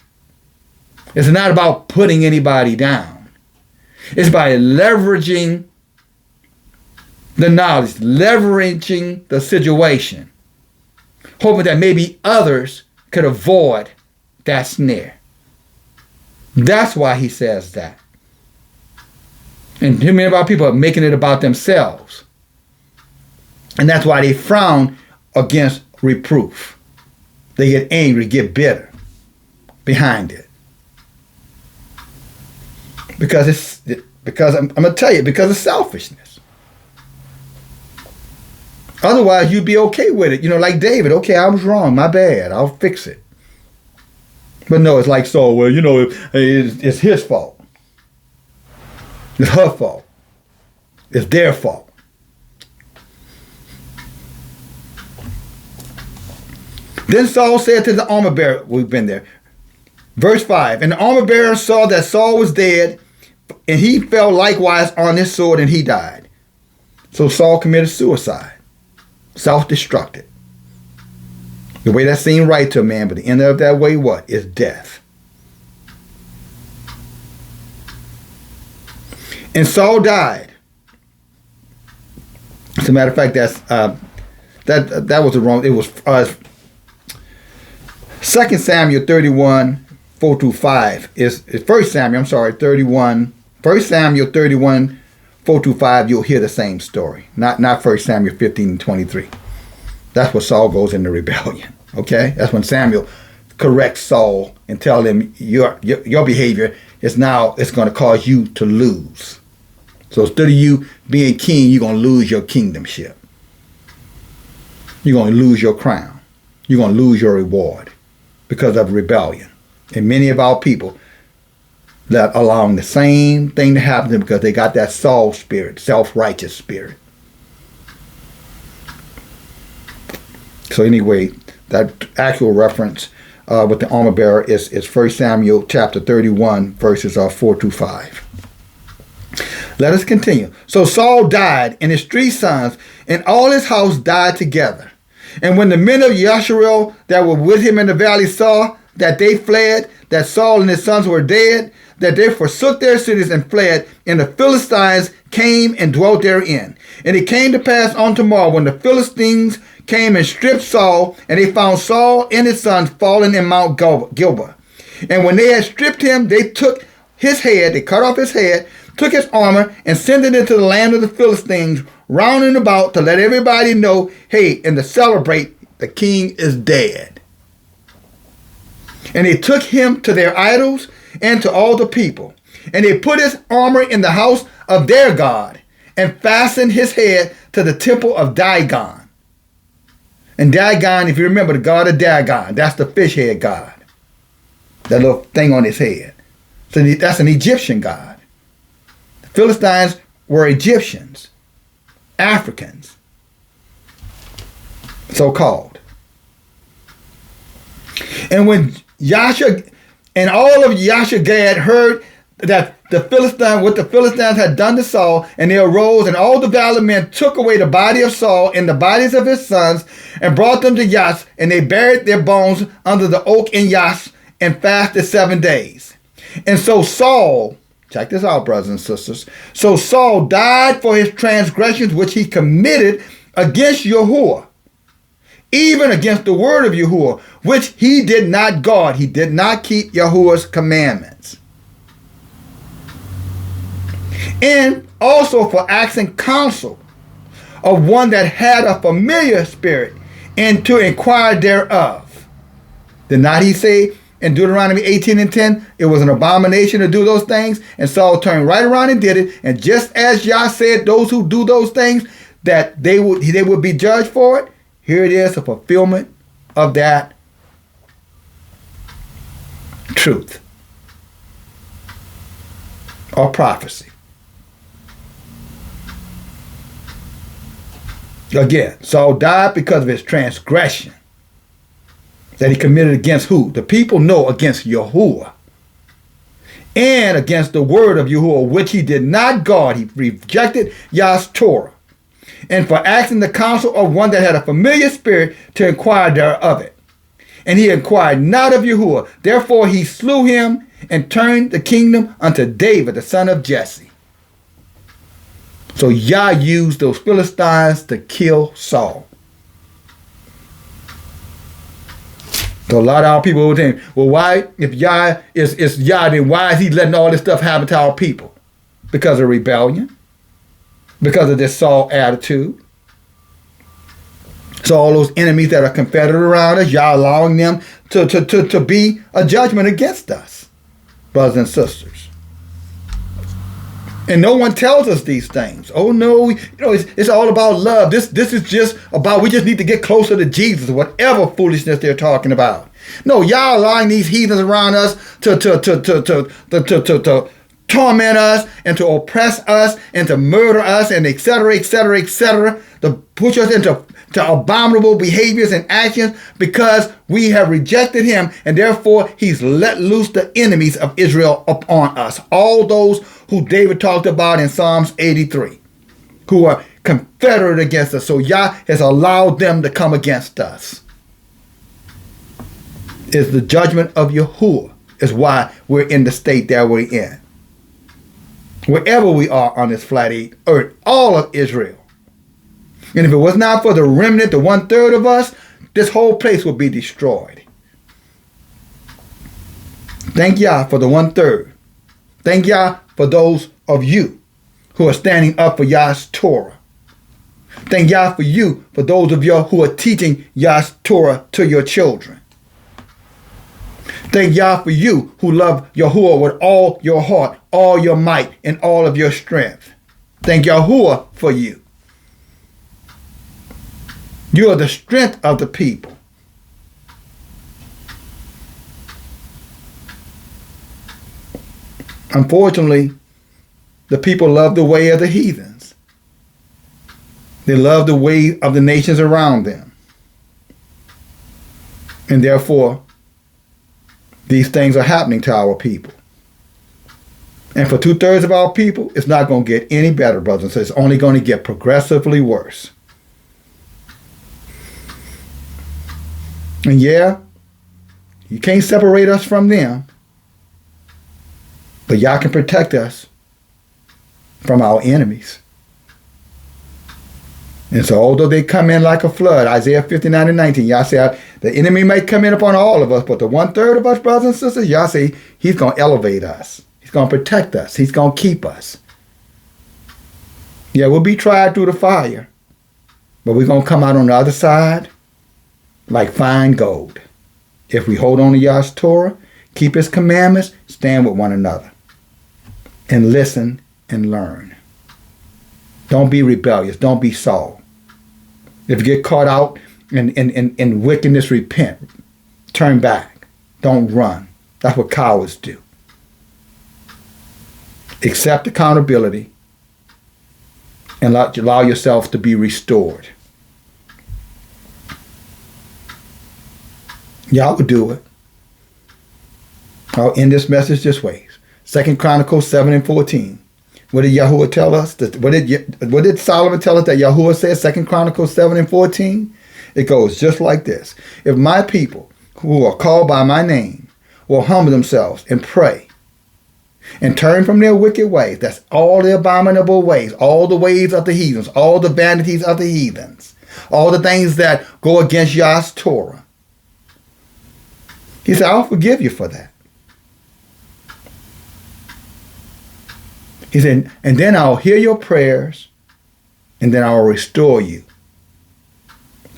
It's not about putting anybody down. It's by leveraging the knowledge, leveraging the situation, hoping that maybe others could avoid that snare. That's why he says that. And too many of our people are making it about themselves. And that's why they frown against reproof. They get angry, get bitter behind it. Because I'm going to tell you, because of selfishness. Otherwise, you'd be okay with it. Like David, okay, I was wrong, my bad, I'll fix it. But no, it's like Saul, well, it's his fault. It's her fault. It's their fault. Then Saul said to the armor bearer, we've been there, verse 5, and the armor bearer saw that Saul was dead, and he fell likewise on his sword, and he died. So Saul committed suicide, self-destructed. The way that seemed right to a man, but the end of that way, what? Is death. And Saul died. As a matter of fact, that was the wrong. It was 2 Samuel 31, 4 through 5. Is 1 Samuel, 31. 1 Samuel 31, 4 through 5, you'll hear the same story. Not 1 Samuel 15 and 23. That's where Saul goes into rebellion. Okay? That's when Samuel corrects Saul and tell him your behavior it's going to cause you to lose. So instead of you being king, you're going to lose your kingdomship. You're going to lose your crown. You're going to lose your reward because of rebellion. And many of our people that are allowing the same thing to happen to them because they got that Saul spirit, self-righteous spirit. So anyway, that actual reference with the armor bearer is 1 Samuel chapter 31, verses 4 to 5. Let us continue. So Saul died, and his 3 sons, and all his house died together. And when the men of Yasharel that were with him in the valley saw that they fled, that Saul and his sons were dead, that they forsook their cities and fled, and the Philistines came and dwelt therein. And it came to pass on tomorrow, when the Philistines came and stripped Saul, and they found Saul and his sons fallen in Mount Gilboa. And when they had stripped him, they took his head, they cut off his head, took his armor, and sent it into the land of the Philistines, round and about, to let everybody know, hey, and to celebrate, the king is dead. And they took him to their idols and to all the people. And they put his armor in the house of their God, and fastened his head to the temple of Dagon. And Dagon, if you remember, the god of Dagon, that's the fish head god. That little thing on his head. So that's an Egyptian god. The Philistines were Egyptians, Africans, so-called. And when Yasha and all of Yashagad heard that what the Philistines had done to Saul, and they arose, and all the valiant men took away the body of Saul and the bodies of his sons, and brought them to Yash, and they buried their bones under the oak in Yash, and fasted 7 days. And so Saul, check this out, brothers and sisters. So Saul died for his transgressions which he committed against Yahuwah, even against the word of Yahuwah, which he did not guard. He did not keep Yahuwah's commandments. And also for asking counsel of one that had a familiar spirit, and to inquire thereof. Did not he say in Deuteronomy 18 and 10, it was an abomination to do those things? And Saul turned right around and did it. And just as Yah said, those who do those things, that they would be judged for it, Here it is, a fulfillment of that truth or prophecy. Again, Saul died because of his transgression that he committed against who? The people know, against Yahuwah. And against the word of Yahuwah, which he did not guard. He rejected Yah's Torah. And for asking the counsel of one that had a familiar spirit to inquire thereof it. And he inquired not of Yahuwah. Therefore he slew him and turned the kingdom unto David, the son of Jesse. So Yah used those Philistines to kill Saul. So a lot of our people would think, well, why, if Yah is Yah, then why is he letting all this stuff happen to our people? Because of rebellion. Because of this Saul attitude. So all those enemies that are confederate around us, Yah allowing them to be a judgment against us, brothers and sisters. And no one tells us these things. Oh no, it's all about love. This is just about, we just need to get closer to Jesus, whatever foolishness they're talking about. No, y'all allowing these heathens around us to torment us and to oppress us and to murder us and etc., to push us into abominable behaviors and actions because we have rejected him, and therefore he's let loose the enemies of Israel upon us. All those who David talked about in Psalms 83, who are confederate against us. So Yah has allowed them to come against us. It's the judgment of Yahuwah is why we're in the state that we're in. Wherever we are on this flat earth, all of Israel. And if it was not for the remnant, the 1/3 of us, this whole place would be destroyed. Thank Yah for the 1/3. Thank Yah for those of you who are standing up for Yah's Torah. Thank Yah for you, for those of you who are teaching Yah's Torah to your children. Thank Yah for you who love Yahuwah with all your heart, all your might, and all of your strength. Thank Yahuwah for you. You are the strength of the people. Unfortunately, the people love the way of the heathens. They love the way of the nations around them. And therefore, these things are happening to our people. And for 2/3 of our people, it's not going to get any better, brothers and sisters. It's only going to get progressively worse. And yeah, you can't separate us from them. But Yah can protect us from our enemies. And so although they come in like a flood, Isaiah 59:19, Yah said, the enemy may come in upon all of us, but the 1/3 of us, brothers and sisters, Yah say, he's going to elevate us. He's going to protect us. He's going to keep us. Yeah, we'll be tried through the fire, but we're going to come out on the other side like fine gold. If we hold on to Yah's Torah, keep his commandments, stand with one another, and listen and learn. Don't be rebellious. Don't be Saul. If you get caught out in wickedness, repent. Turn back. Don't run. That's what cowards do. Accept accountability and allow yourself to be restored. Y'all would do it. I'll end this message this way. 2 Chronicles 7:14. What did Yahuwah tell us? What did Solomon tell us that Yahuwah said? 2 Chronicles 7:14. It goes just like this. If my people who are called by my name will humble themselves and pray and turn from their wicked ways, that's all the abominable ways, all the ways of the heathens, all the vanities of the heathens, all the things that go against Yah's Torah. He said, I'll forgive you for that. He said, and then I'll hear your prayers, and then I'll restore you.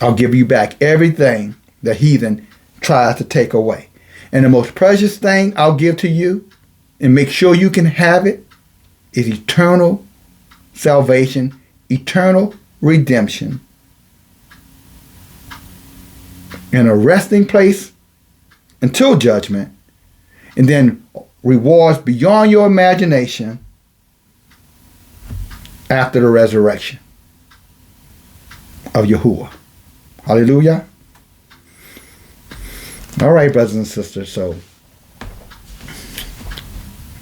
I'll give you back everything the heathen tries to take away. And the most precious thing I'll give to you, and make sure you can have it, is eternal salvation, eternal redemption, in a resting place until judgment, and then rewards beyond your imagination after the resurrection of Yahuwah. Hallelujah. All right, brothers and sisters. So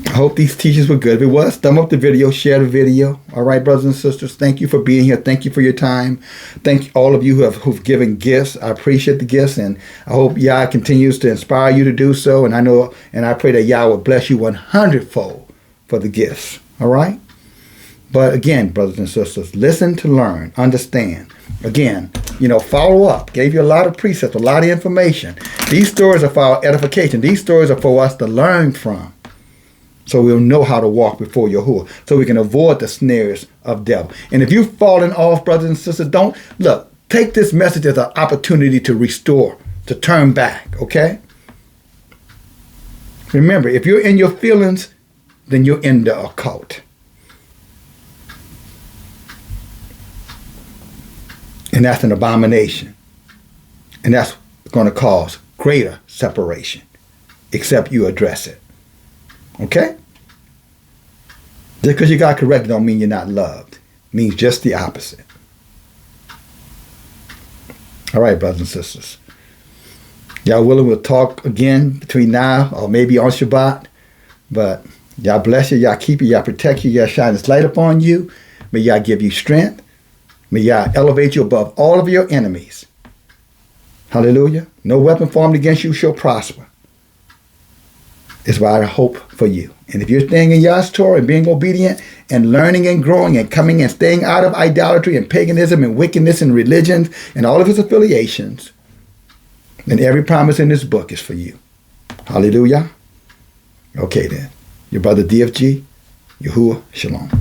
I hope these teachings were good. If it was, thumb up the video, share the video. All right, brothers and sisters. Thank you for being here. Thank you for your time. Thank all of you who've given gifts. I appreciate the gifts, and I hope Yah continues to inspire you to do so. And I pray that Yah will bless you 100-fold for the gifts. All right. But again, brothers and sisters, listen to learn, understand. Again, follow up. Gave you a lot of precepts, a lot of information. These stories are for our edification. These stories are for us to learn from. So we'll know how to walk before Yahuwah. So we can avoid the snares of devil. And if you've fallen off, brothers and sisters, take this message as an opportunity to restore, to turn back, okay? Remember, if you're in your feelings, then you're in the occult. And that's an abomination. And that's going to cause greater separation, except you address it. Okay? Just because you got corrected don't mean you're not loved. It means just the opposite. All right, brothers and sisters. Y'all willing, we'll talk again between now or maybe on Shabbat. But y'all bless you, y'all keep you, y'all protect you, y'all shine His light upon you. May y'all give you strength. May Yah elevate you above all of your enemies. Hallelujah. No weapon formed against you shall prosper. It's what I hope for you. And if you're staying in Yah's Torah and being obedient and learning and growing and coming and staying out of idolatry and paganism and wickedness and religions and all of its affiliations, then every promise in this book is for you. Hallelujah. Okay then. Your brother DFG, Yahuwah, Shalom.